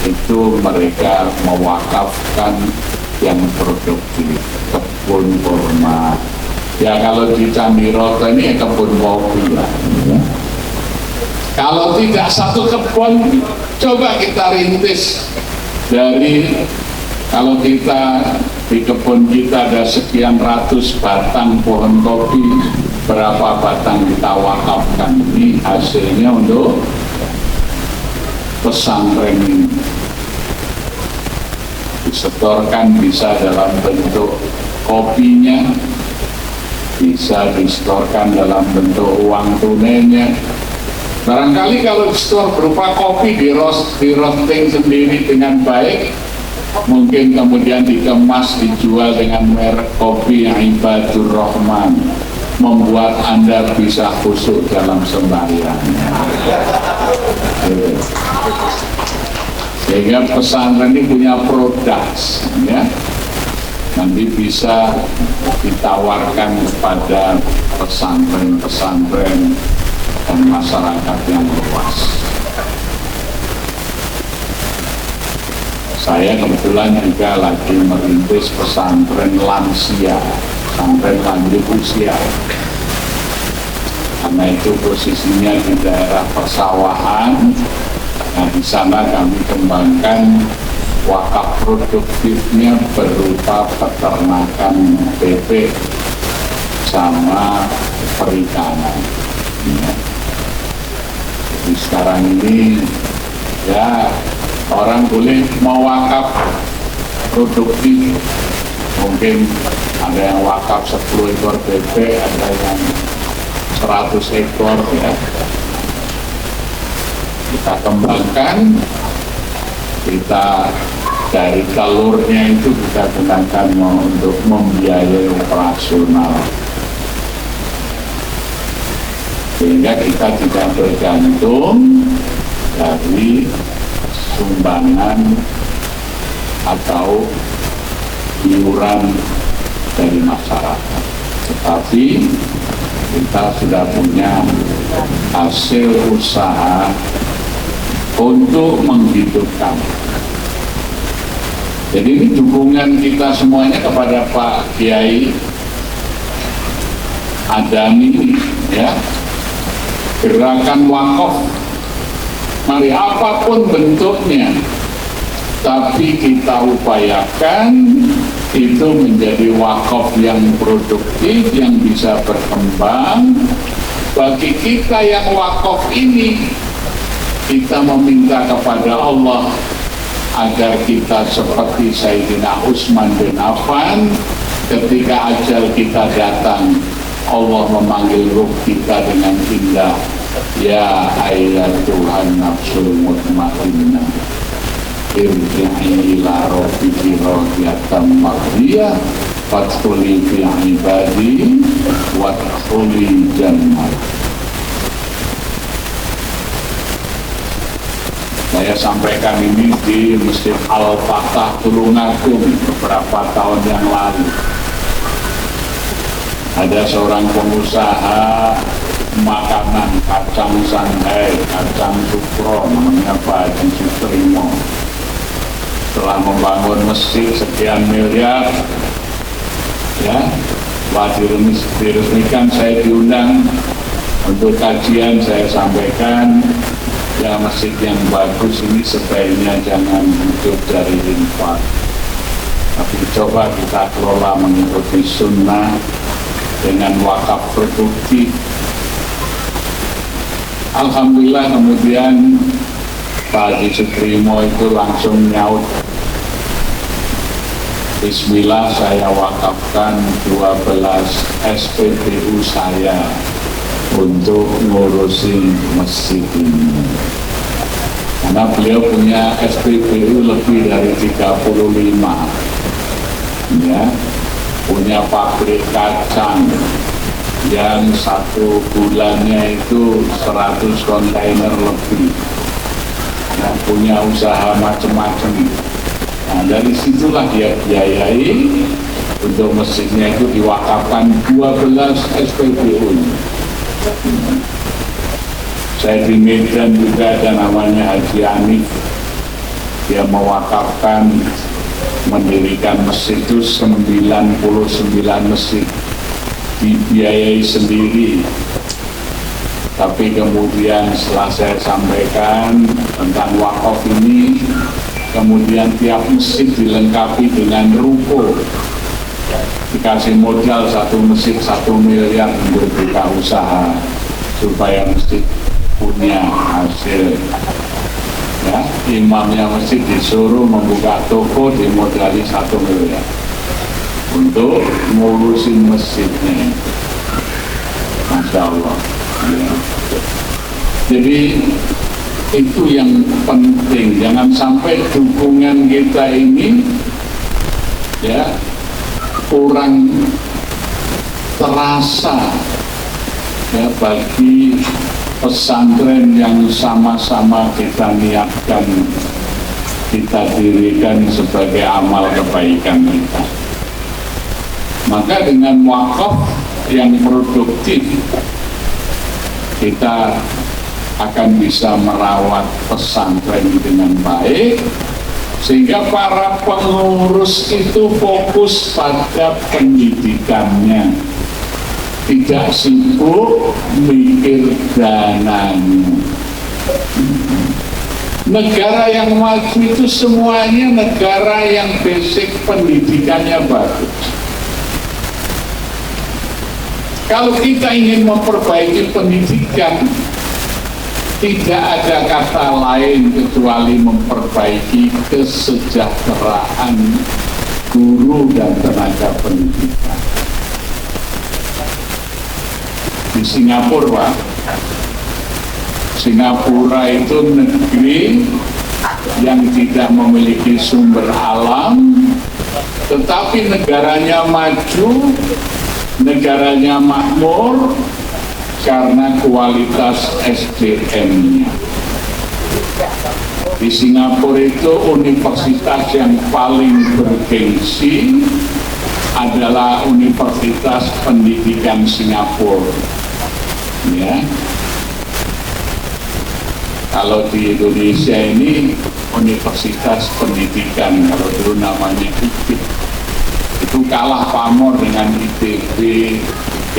itu mereka mewakafkan yang produktif, kebun kurma. Ya kalau di Candi Roto ini ya kebun kopi lah. Ya. Kalau tidak satu kebun, coba kita rintis dari, kalau kita di kebun kita ada sekian ratus batang pohon kopi, berapa batang kita wakafkan, ini hasilnya untuk pesantren ini. Disetorkan bisa dalam bentuk kopinya, bisa disetorkan dalam bentuk uang tunainya. Barangkali kalau disetor berupa kopi, di roasting sendiri dengan baik, mungkin kemudian dikemas, dijual dengan merek kopi yang Ibadur Rahman, membuat Anda bisa khusyuk dalam sembahyang. Sehingga pesantren ini punya produk, ya, nanti bisa ditawarkan kepada pesantren-pesantren dan masyarakat yang luas. Saya kebetulan juga lagi merintis pesantren lansia, pesantren lanjut usia. Karena itu posisinya di daerah persawahan. Nah, di sana kami kembangkan wakaf produktifnya berupa peternakan bebek sama perikanan. Ya. Jadi sekarang ini ya orang boleh mau wakaf produktif, mungkin ada yang wakaf 10 ekor bebek, ada yang 100 ekor ya. Kita kembangkan, kita dari telurnya itu kita gunakan untuk membiayai operasional, sehingga kita tidak bergantung dari sumbangan atau iuran dari masyarakat, tetapi kita sudah punya hasil usaha untuk menghidupkan. Jadi ini dukungan kita semuanya kepada Pak Kiai Adami ya. Gerakan wakaf, mari apapun bentuknya, tapi kita upayakan itu menjadi wakaf yang produktif, yang bisa berkembang. Bagi kita yang wakaf ini, kita meminta kepada Allah agar kita seperti Sayyidina Utsman bin Affan, ketika ajal kita datang, Allah memanggil ruh kita dengan indah, ya ayyatuhan nafsul mutmainnah, irji'i ila rabbiki radiyatan mardiyah fadkhuli fi ibadi wadkhuli jannah. Saya sampaikan ini di Masjid Al-Fatah Tulungagung beberapa tahun yang lalu. Ada seorang pengusaha makanan kacang Shanghai, kacang Sukro, namanya Pak Haji Sutrimo. Setelah membangun masjid sekian miliar, ya, setelah diresmikan, saya diundang untuk kajian. Saya sampaikan, ya, masjid yang bagus ini sebaiknya jangan hidup dari infak, tapi coba kita kelola mengikuti sunnah dengan wakaf produktif. Alhamdulillah kemudian Pak Haji Sutrimo itu langsung nyaut, bismillah, saya wakafkan 12 SPBU saya untuk ngurusin masjid ini. Karena beliau punya SPBU lebih dari 35, ya, punya pabrik kacang yang satu bulannya itu 100 kontainer lebih, dan punya usaha macam-macam. Nah, dari situlah dia biayai untuk masjidnya itu diwakafkan 12 SPBU. Saya di Medan juga ada namanya Haji Anif, dia mewakafkan mendirikan masjid itu 99 masjid, dibiayai sendiri. Tapi kemudian setelah saya sampaikan tentang wakaf ini, kemudian tiap masjid dilengkapi dengan ruko, dikasih modal satu masjid 1 miliar untuk buka usaha supaya masjid punya hasil. Ya, imamnya masjid disuruh membuka toko dimodali 1 miliar untuk ngurusin masjidnya. Masya Allah. Ya. Jadi itu yang penting, jangan sampai dukungan kita ini ya kurang terasa ya bagi pesantren yang sama-sama kita niatkan, kita dirikan sebagai amal kebaikan kita. Maka dengan wakaf yang produktif, kita akan bisa merawat pesantren dengan baik, sehingga para pengurus itu fokus pada pendidikannya, tidak sibuk mikir dananya. Negara yang maju itu semuanya negara yang basic pendidikannya bagus. Kalau kita ingin memperbaiki pendidikan, tidak ada kata lain kecuali memperbaiki kesejahteraan guru dan tenaga pendidikan. Di Singapura, Pak, Singapura itu negeri yang tidak memiliki sumber alam, tetapi negaranya maju, negaranya makmur karena kualitas SDM-nya. Di Singapura itu universitas yang paling bergengsi adalah Universitas Pendidikan Singapura. Ya. Kalau di Indonesia ini Universitas Pendidikan, kalau dulu namanya IPIT, itu kalah pamor dengan ITB,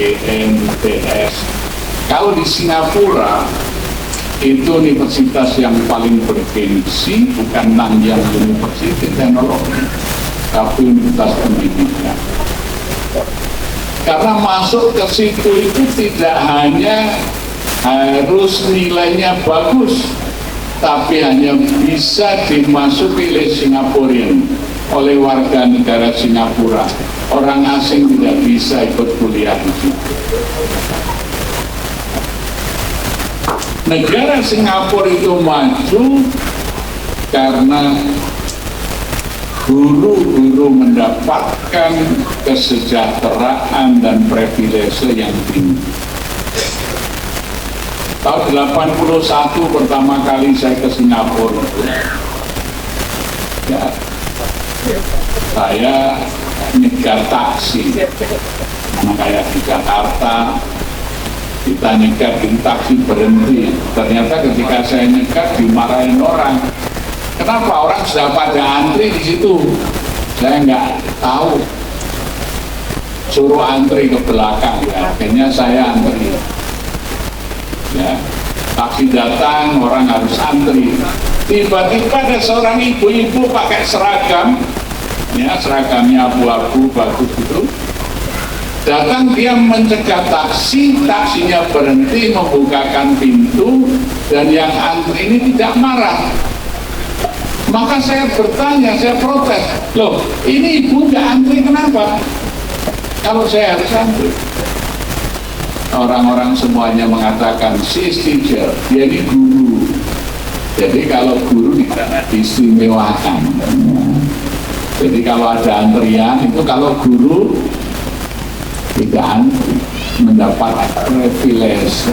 ITN, ITS. Kalau di Singapura itu universitas yang paling bergengsi, bukan Nanyang University Teknologi, tapi Universitas Pendidikan. Karena masuk ke situ itu tidak hanya harus nilainya bagus, tapi hanya bisa dimasuki oleh Singaporean, oleh warga negara Singapura. Orang asing tidak bisa ikut kuliah di situ. Negara Singapura itu maju karena guru-guru mendapatkan kesejahteraan dan privilege yang tinggi. Tahun 81 pertama kali saya ke Singapura, ya, saya nyegar taksi, karena kayak di Jakarta kita nyegar di taksi berhenti. Ternyata ketika saya nyegar dimarahin orang. Kenapa? Orang sudah pada antri di situ. Saya nggak tahu. Suruh antri ke belakang, ya. Akhirnya saya antri. Ya, taksi datang, orang harus antri. Tiba-tiba ada seorang ibu-ibu pakai seragam, ya, seragamnya abu-abu bagus itu. Datang, dia mencegah taksi, taksinya berhenti, membukakan pintu, dan yang antri ini tidak marah. Maka saya bertanya, saya protes, loh, ini ibu nggak antri kenapa? Kalau saya harus antri. Orang-orang semuanya mengatakan, she is teacher, dia ini guru. Jadi kalau guru tidak diistimewakan. Jadi kalau ada antrian, itu kalau guru tidak mendapat privilege.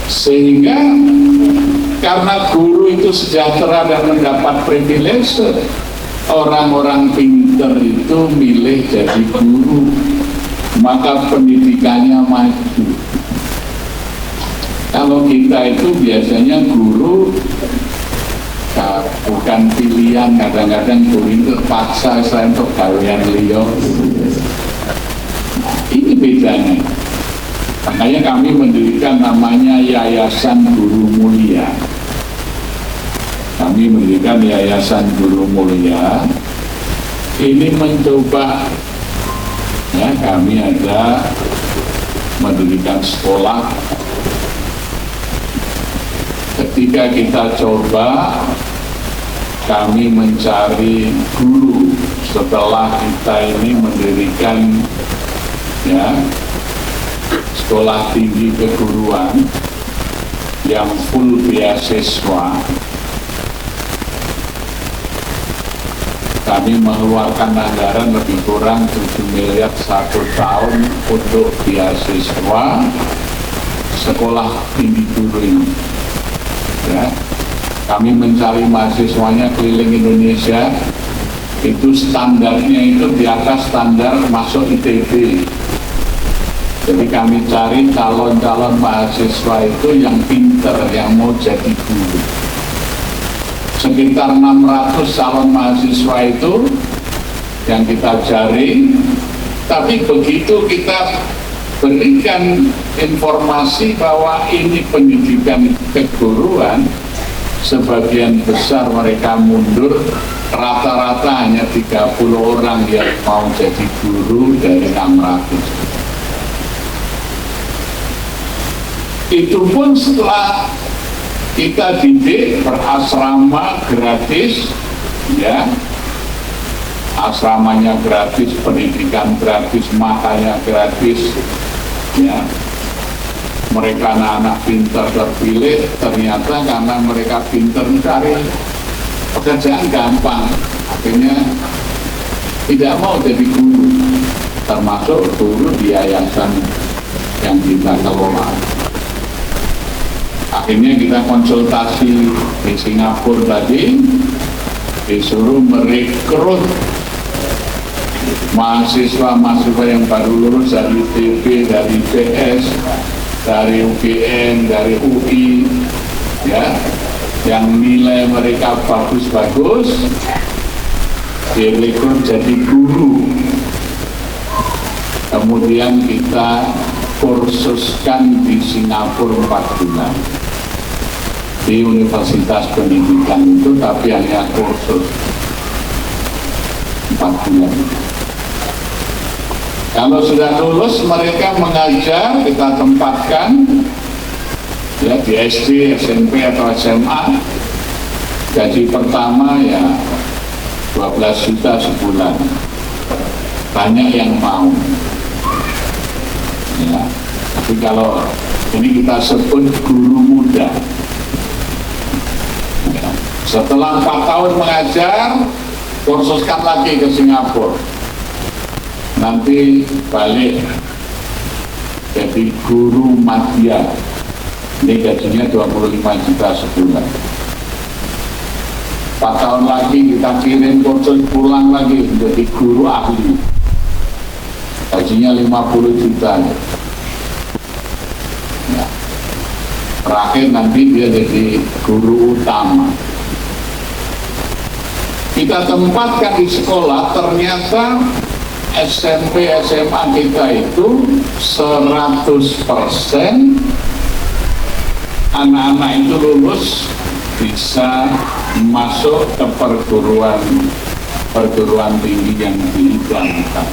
Sehingga karena guru itu sejahtera dan mendapat privilege, orang-orang pinter itu milih jadi guru, maka pendidikannya maju. Kalau kita itu biasanya guru bukan pilihan, kadang-kadang guru itu terpaksa selain untuk gawean liya. Ini bedanya. Makanya kami mendirikan namanya Yayasan Guru Mulia. Kami mendirikan Yayasan Guru Mulia. Ini mencoba, ya, kami ada mendirikan sekolah. Ketika kita coba, kami mencari guru setelah kita ini mendirikan, ya, sekolah tinggi keguruan yang full beasiswa. Kami mengeluarkan anggaran lebih kurang 7 miliar 1 tahun untuk beasiswa sekolah tinggi guru ini. Ya, kami mencari mahasiswanya keliling Indonesia, itu standarnya itu di atas standar masuk ITB. Jadi kami cari calon-calon mahasiswa itu yang pinter, yang mau jadi guru. Sekitar 600 calon mahasiswa itu yang kita jaring, tapi begitu kita berikan informasi bahwa ini pendidikan keguruan, sebagian besar mereka mundur, rata-rata hanya 30 orang yang mau jadi guru dari 600. Itu pun setelah kita didik berasrama gratis, ya, asramanya gratis, pendidikan gratis, makannya gratis, ya. Mereka anak-anak pintar terpilih, ternyata karena mereka pintar mencari pekerjaan gampang, akhirnya tidak mau jadi guru, termasuk guru di yayasan yang kita kelola. Akhirnya kita konsultasi di Singapura tadi, disuruh merekrut mahasiswa-mahasiswa yang baru lulus dari ITB, dari IPS, dari UGM, dari UI, ya, yang nilai mereka bagus-bagus, direkrut jadi guru. Kemudian kita kursuskan di Singapura 4 bulan. Di Universitas Pendidikan itu, tapi hanya kursus 4 bulan. Kalau sudah lulus, mereka mengajar, kita tempatkan, ya, di SD, SMP atau SMA. Gaji pertama ya 12 juta sebulan. Banyak yang mau, ya. Tapi kalau ini kita sebut guru muda. Setelah 4 tahun mengajar, kursuskan lagi ke Singapura. Nanti balik jadi guru madya. Ini gajinya 25 juta sebulan. 4 tahun lagi kita kirim kursus pulang lagi menjadi guru ahli. Gajinya 50 juta. Ya. Terakhir nanti dia jadi guru utama. Kita tempatkan di sekolah, ternyata SMP, SMA kita itu 100% anak-anak itu lulus bisa masuk ke perguruan tinggi yang diiklankan.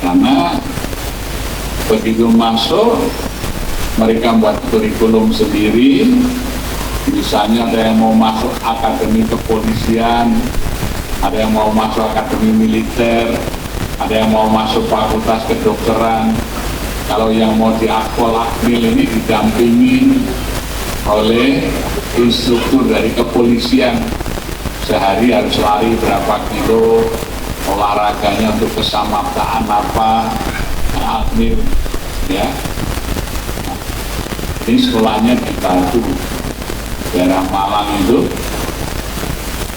Karena begitu masuk, mereka buat kurikulum sendiri. Misalnya ada yang mau masuk akademi kepolisian, ada yang mau masuk akademi militer, ada yang mau masuk fakultas kedokteran. Kalau yang mau di Akpol Akmil ini didampingi oleh instruktur dari kepolisian. Sehari harus lari berapa kilo, olahraganya untuk kesamaptaan apa, Akmil, ya. Ini sekolahnya di Batu, daerah Malang itu.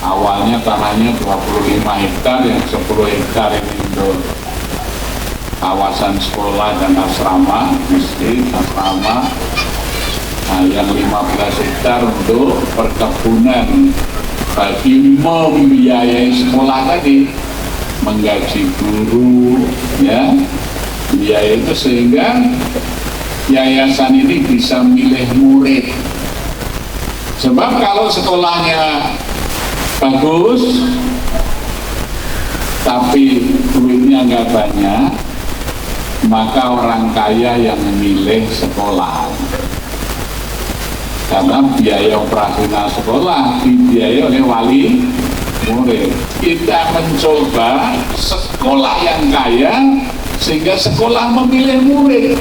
Awalnya tanahnya 25 hektar, yang 10 hektar ini untuk kawasan sekolah dan asrama, masjid, asrama. Nah, yang 15 hektar untuk perkebunan bagi membiayai sekolah tadi, menggaji guru, ya, biaya itu, sehingga yayasan ini bisa milih murid. Sebab kalau sekolahnya bagus tapi duitnya nggak banyak, maka orang kaya yang memilih sekolah, karena biaya operasional sekolah dibiayai oleh wali murid. Kita mencoba sekolah yang kaya sehingga sekolah memilih murid,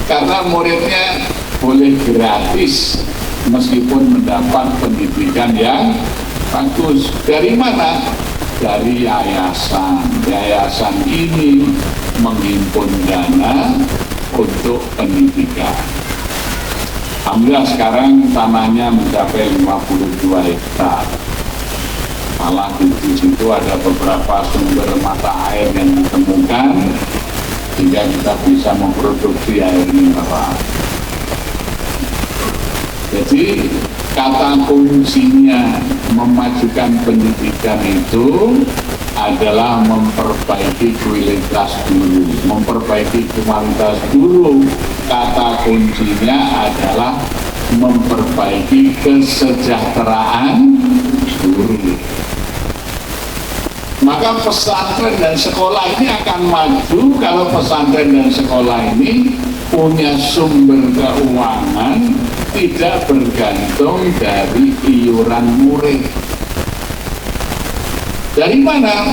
karena muridnya boleh gratis meskipun mendapat pendidikan yang bagus. Dari mana? Dari yayasan. Yayasan ini menghimpun dana untuk pendidikan. Alhamdulillah sekarang tanahnya mencapai 52 hektar. Malah di situ ada beberapa sumber mata air yang ditemukan, sehingga kita bisa memproduksi air mineral. Jadi kata kuncinya memajukan pendidikan itu adalah memperbaiki kualitas kualitas guru. Memperbaiki kualitas guru, kata kuncinya adalah memperbaiki kesejahteraan guru. Maka pesantren dan sekolah ini akan maju kalau pesantren dan sekolah ini punya sumber keuangan tidak bergantung dari iuran murid. Dari mana?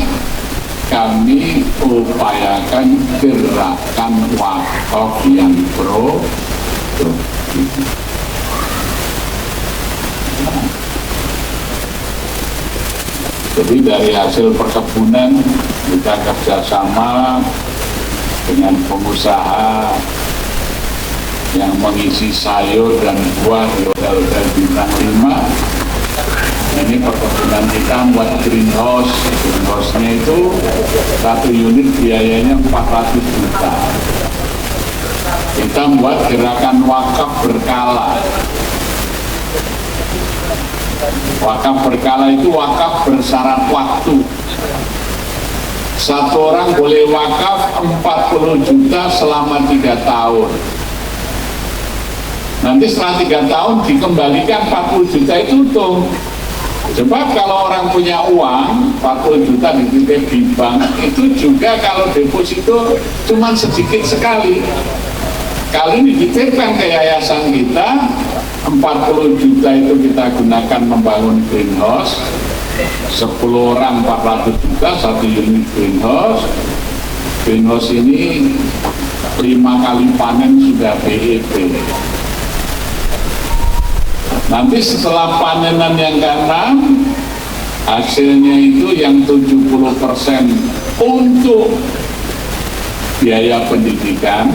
Kami upayakan gerakan wakaf yang produktif. Jadi dari hasil perkebunan kita kerjasama dengan pengusaha yang mengisi sayur dan buah di hotel-hotel bintang 5. Ini perkebunan kita buat greenhouse. Greenhouse-nya itu 1 unit biayanya 400 juta. Kita buat gerakan wakaf berkala. Wakaf berkala itu wakaf bersyarat waktu. Satu orang boleh wakaf 40 juta selama 3 tahun. Nanti setelah 3 tahun dikembalikan 40 juta itu untung. Sebab kalau orang punya uang 40 juta dititip di bank, itu juga kalau deposito cuma sedikit sekali. Kali ini dititipkan ke yayasan kita, 40 juta itu kita gunakan membangun greenhouse. 10 orang 400 juta, 1 unit greenhouse. Greenhouse ini 5 kali panen sudah BEP. Nanti setelah panenan yang ke-6, hasilnya itu yang 70% untuk biaya pendidikan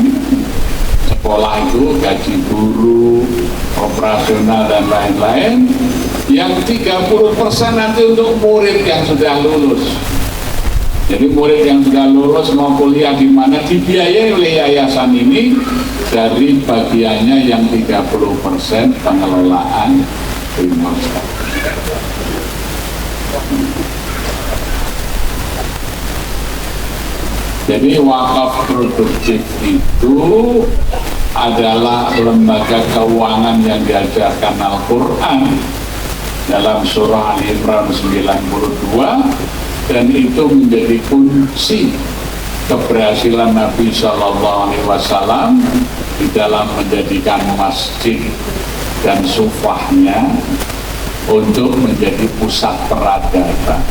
sekolah, itu gaji guru, operasional dan lain-lain. Yang 30% nanti untuk murid yang sudah lulus. Jadi murid yang sudah lulus mau kuliah di mana dibiayai oleh yayasan ini dari bagiannya yang 30% pengelolaan greenhouse. Jadi wakaf produktif itu adalah lembaga keuangan yang diajarkan Al-Quran dalam surah Al-Imran 92, dan itu menjadi kunci keberhasilan Nabi SAW di dalam menjadikan masjid dan sufahnya untuk menjadi pusat peradaban.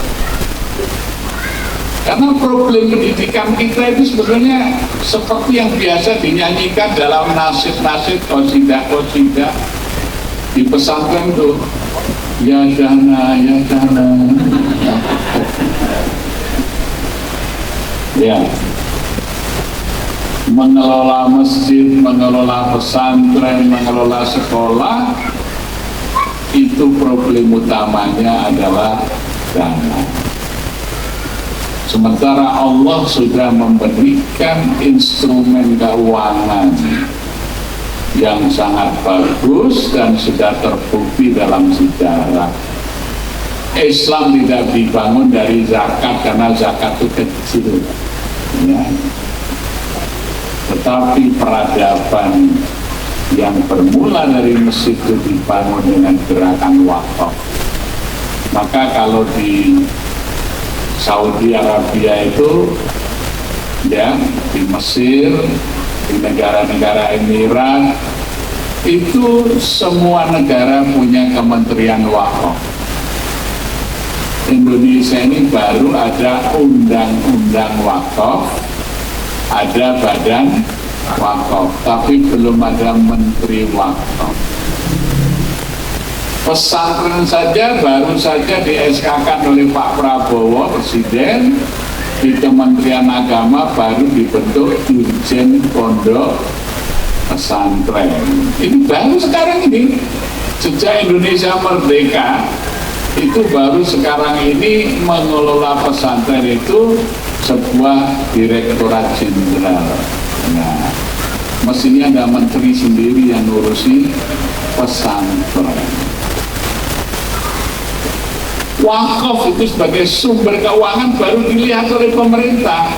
Karena problem pendidikan kita itu sebetulnya seperti yang biasa dinyanyikan dalam nasib-nasib qasidah-qasidah di pesantren tuh, ya dana, ya dana. Ya, mengelola masjid, mengelola pesantren, mengelola sekolah, itu problem utamanya adalah dana. Sementara Allah sudah memberikan instrumen keuangan yang sangat bagus dan sudah terbukti dalam sejarah. Islam tidak dibangun dari zakat karena zakat itu kecil, ya. Tetapi peradaban yang bermula dari masjid itu dibangun dengan gerakan wakaf. Maka kalau di Saudi Arabia itu, ya, di Mesir, di negara-negara Emirat, itu semua negara punya kementerian wakaf. Indonesia ini baru ada undang-undang wakaf, ada badan wakaf, tapi belum ada menteri wakaf. Pesantren saja baru saja di SK-kan oleh Pak Prabowo, Presiden, di Kementerian Agama baru dibentuk Dirjen Pondok Pesantren. Ini baru sekarang ini, sejak Indonesia merdeka, itu baru sekarang ini mengelola pesantren itu sebuah direktorat jenderal. Nah, mestinya ada menteri sendiri yang ngurusi pesantren. Wakaf itu sebagai sumber keuangan baru dilihat oleh pemerintah.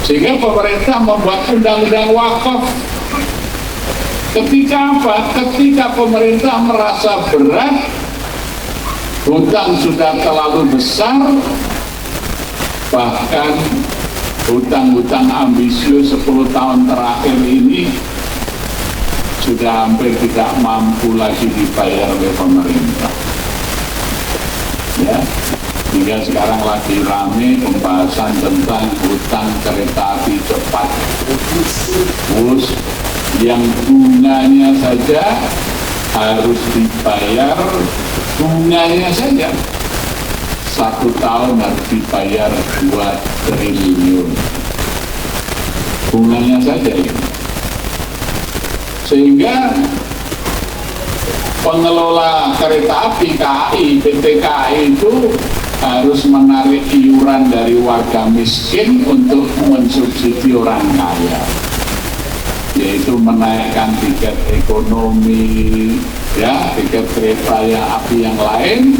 Sehingga pemerintah membuat undang-undang wakaf. Ketika apa? Ketika pemerintah merasa berat, hutang sudah terlalu besar, bahkan hutang-hutang ambisius 10 tahun terakhir ini sudah hampir tidak mampu lagi dibayar oleh pemerintah. Ya, hingga sekarang lagi rame pembahasan tentang hutang kereta api cepat bus yang bunganya saja harus dibayar, bunganya saja 1 tahun harus dibayar 2 triliun bunganya saja ini. Sehingga pengelola kereta api KAI, PT KAI itu harus menarik iuran dari warga miskin untuk mensubsidi orang kaya, yaitu menaikkan tiket ekonomi, ya, tiket kereta api yang lain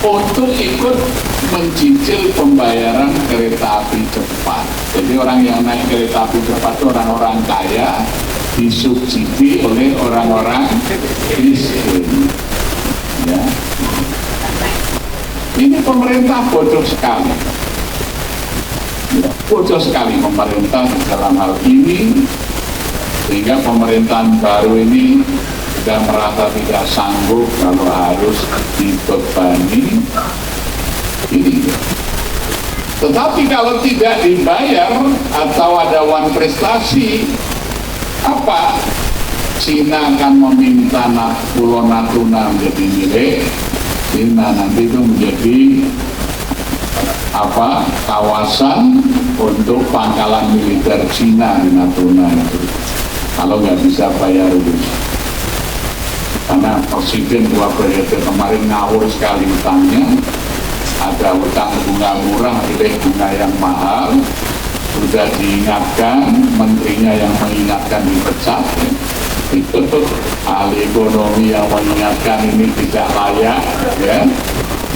untuk ikut mencicil pembayaran kereta api cepat. Jadi orang yang naik kereta api cepat itu orang-orang kaya, disubsidi oleh orang-orang miskin. Ya. Ini pemerintah bodoh sekali. Ya, bodoh sekali pemerintah dalam hal ini, sehingga pemerintahan baru ini sudah merasa tidak sanggup kalau harus dibebani ini. Tetapi kalau tidak dibayar atau ada uang prestasi, apa? Cina akan meminta Pulau Natuna menjadi milik Cina, nanti itu menjadi apa? Kawasan untuk pangkalan militer Cina di Natuna itu. Kalau nggak bisa bayar itu, karena presiden 2 periode kemarin ngawur sekali utangnya, ada utang bunga murah, pilih bunga yang mahal, sudah diingatkan, menterinya yang mengingatkan dipecat, itu ahli ekonomi yang mengingatkan ini tidak layak, ya,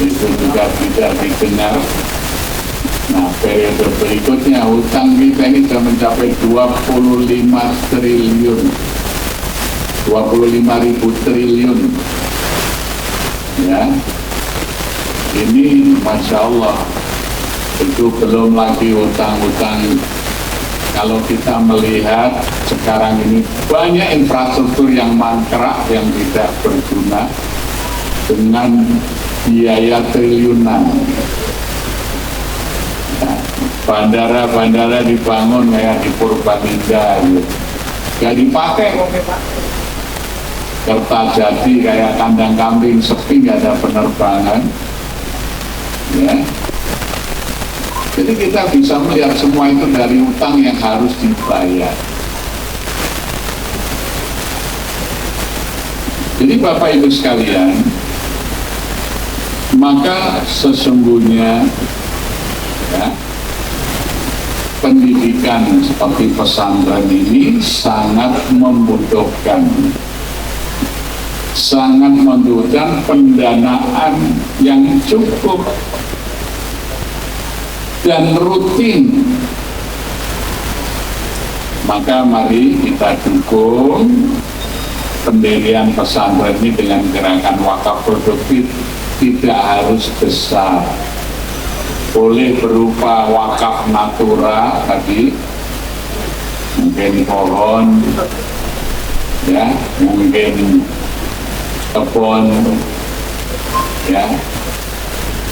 itu juga tidak didengar. Nah, periode berikutnya hutang kita ini sudah mencapai 25 triliun, 25.000 triliun, ya. Ini Masya Allah, itu belum lagi hutang-hutang. Kalau kita melihat sekarang ini banyak infrastruktur yang mangkrak, yang tidak berguna, dengan biaya triliunan. Nah, bandara-bandara dibangun kayak di Purbalingga gitu, gak dipakai. Kertajati kayak kandang kambing sepi, gak ada penerbangan, ya. Jadi kita bisa melihat semua itu dari utang yang harus dibayar. Jadi Bapak Ibu sekalian, maka sesungguhnya, ya, pendidikan seperti pesantren ini sangat membutuhkan pendanaan yang cukup dan rutin. Maka mari kita dukung pendirian pesantren ini dengan gerakan wakaf produktif. Tidak harus besar, boleh berupa wakaf natura tadi, mungkin pohon, ya, mungkin kebun, ya,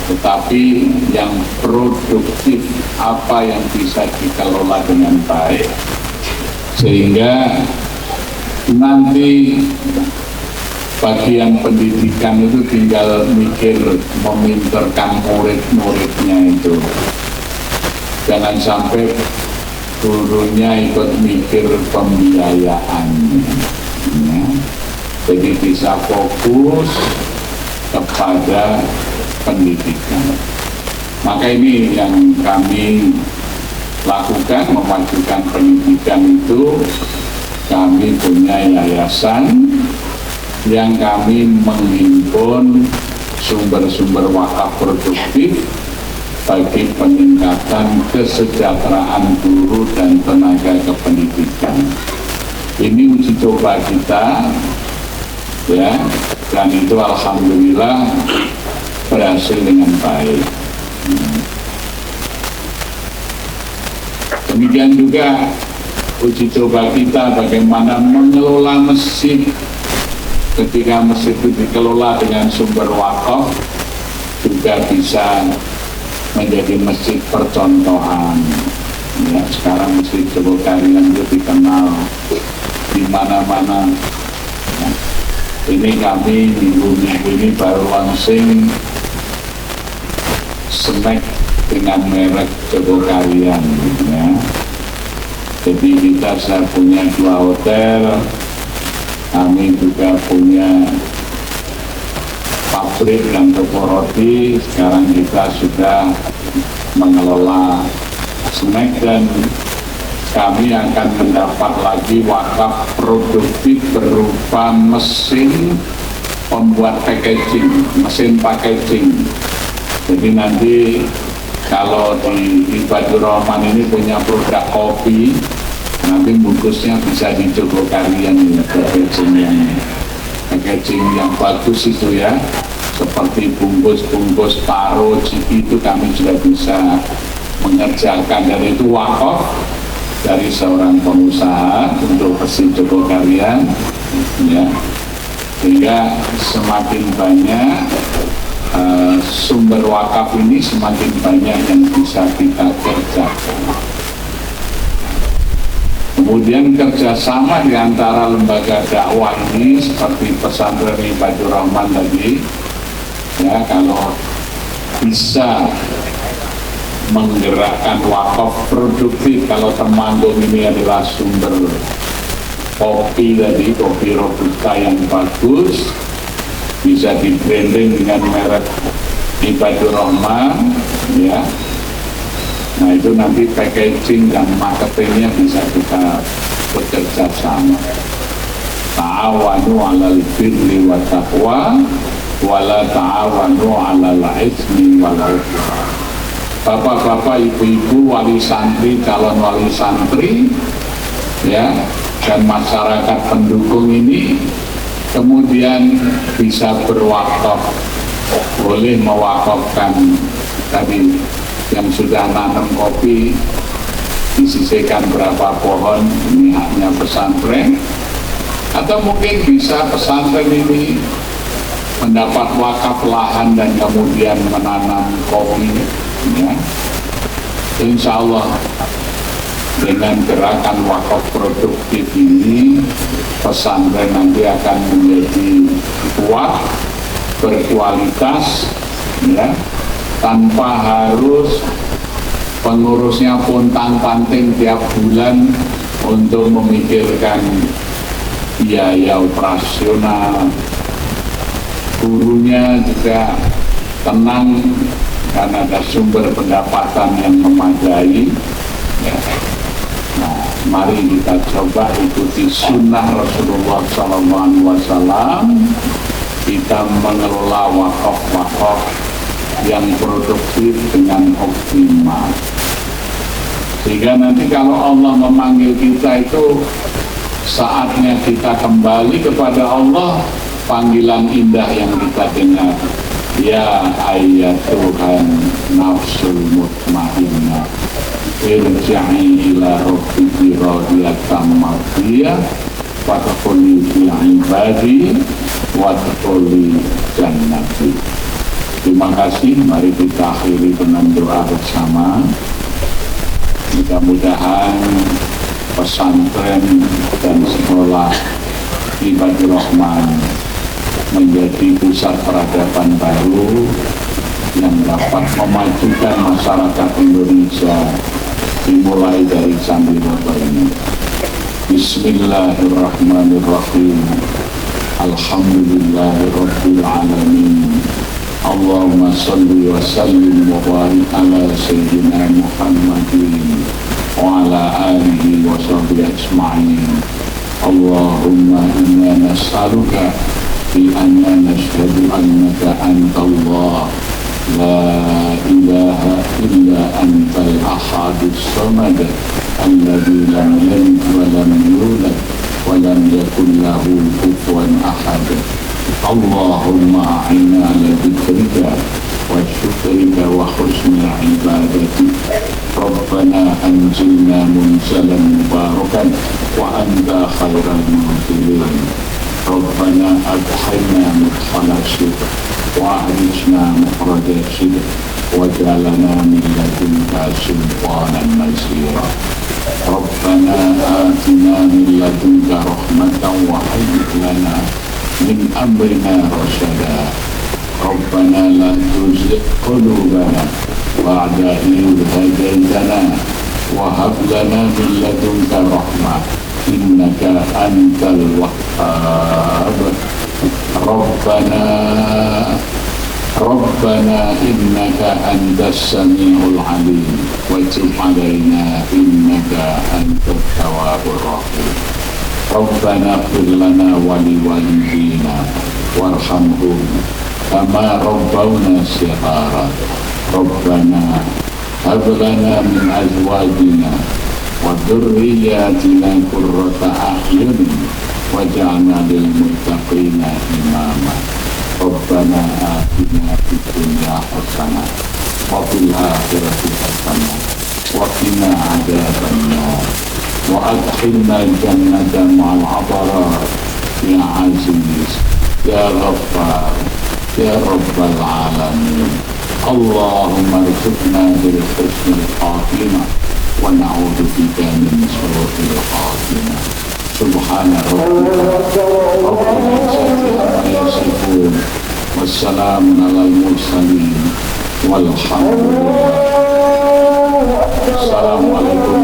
tetapi yang produktif, apa yang bisa dikelola dengan baik, sehingga nanti bagian pendidikan itu tinggal mikir meminterkan murid-muridnya itu. Jangan sampai gurunya ikut mikir pembiayaan, ya. Jadi bisa fokus kepada pendidikan. Maka ini yang kami lakukan, memajukan pendidikan itu. Kami punya yayasan yang kami menghimpun sumber-sumber wakaf produktif bagi peningkatan kesejahteraan guru dan tenaga kependidikan. Ini uji coba kita, ya, dan itu alhamdulillah berhasil dengan baik. Demikian juga uji coba kita bagaimana mengelola masjid. Ketika masjid itu dikelola dengan sumber wakaf, juga bisa menjadi masjid percontohan. Ya, sekarang masjid Jogokarian itu dikenal di mana-mana. Ya, ini kami minggu-minggu ini baru launching snack dengan merek Jogokarian. Ya. Jadi kita sudah punya 2 hotel, kami juga punya pabrik dan toko roti. Sekarang kita sudah mengelola snack dan kami akan mendapat lagi wakaf produktif berupa mesin pembuat packaging, mesin packaging. Jadi nanti kalau di Ibadur Rahman ini punya produk kopi, nanti bungkusnya bisa di Jogokarian, packaging yang bagus itu ya, seperti bungkus-bungkus taro, ciki itu kami sudah bisa mengerjakan, dan itu wakaf dari seorang pengusaha untuk Persib Jogokarian, ya, sehingga semakin banyak sumber wakaf ini, semakin banyak yang bisa kita kerjakan. Kemudian kerjasama di antara lembaga dakwah ini seperti pesantren Ibadur Rahman tadi, ya, kalau bisa menggerakkan wakaf produktif, kalau Temanggung ini adalah sumber kopi tadi, kopi robusta yang bagus, bisa di branding dengan merek Ibadur Rahman, ya. Nah itu nanti packaging dan marketingnya bisa kita bekerja sama. Ta'awanu 'alal birri wa taqwa wala ta'awanu 'alal ismi wal 'udwan. Bapak-bapak, ibu-ibu, wali santri, calon wali santri, ya, dan masyarakat pendukung ini kemudian bisa berwakaf, boleh mewakafkan tadi yang sudah nanam kopi, disisihkan berapa pohon, ini haknya pesantren, atau mungkin bisa pesantren ini mendapat wakaf lahan dan kemudian menanam kopi, ya. Insya Allah dengan gerakan wakaf produktif ini, pesantren nanti akan menjadi kuat, berkualitas, ya, tanpa harus pengurusnya pontang-panting tiap bulan untuk memikirkan biaya operasional. Gurunya juga tenang karena ada sumber pendapatan yang memadai, ya. Nah, mari kita coba ikuti sunnah Rasulullah SAW. Kita mengelola wakaf-wakaf yang produktif dengan optimal, sehingga nanti kalau Allah memanggil kita itu saatnya kita kembali kepada Allah. Panggilan indah yang kita dengar, ya ayyatuhan nafsul mutmainnah irji'i ila rabbiki radiyatan mardiyah wadkhuli fi ibadi wadkhuli jannati. Terima kasih, mari kita akhiri dengan doa bersama. Mudah-mudahan pesantren dan sekolah Ibadur Rahman menjadi pusat peradaban baru yang dapat memajukan masyarakat Indonesia dimulai dari Sandiroto ini. Bismillahirrahmanirrahim. Alhamdulillahirabbil alamin. Allahumma salli wa sallim wa barik ala sayyidina Muhammadin wa ala alihi wa sahbihi ajma'in. Allahumma inna nas'aluka bi anna nashhadu annaka anta Allah لا إله إلا أنت الأحد الصمد الذي لم يلد ولم يولد ولم يكن له كفوا أحد. اللهم أعنا على ذكرك وشكرك وحسن عبادتك. ربنا أنزلنا منزلا مباركا وأنت خير المنزلين. ربنا أدخلنا مدخل صدق وأخرجنا مخرج صدق واجعلنا من لدنك سلطانا نصيرا. ربنا آتنا من لدنك رحمة وهيئ لنا من أمرنا رشدا. ربنا لا تزغ قلوبنا بعد إذ هديتنا وهب لنا من لدنك رحمة إنك أنت الوهاب. ربنا إنك أنت السميع العليم وتب علينا إنك أنت التواب الرحيم. ربنا اغفر لنا ولوالدينا وارحمهم كما ربونا صغارا. ربنا هب لنا من أزواجنا وذرياتنا قرة أعين واجعلنا للمتقين إماما. ربنا آتنا في الدنيا حسنة وفي الآخرة حسنة وقنا عذاب النار وأدخلنا الجنة مع الأبرار يا عزيز يا غفار يا رب العالمين. اللهم ارزقنا بالحسن الخاتمة ونعوذ بك من سوء الخاتمة. سبحان ربك رب العزة عما يصفون والسلام على المرسلين والحمد لله. السلام عليكم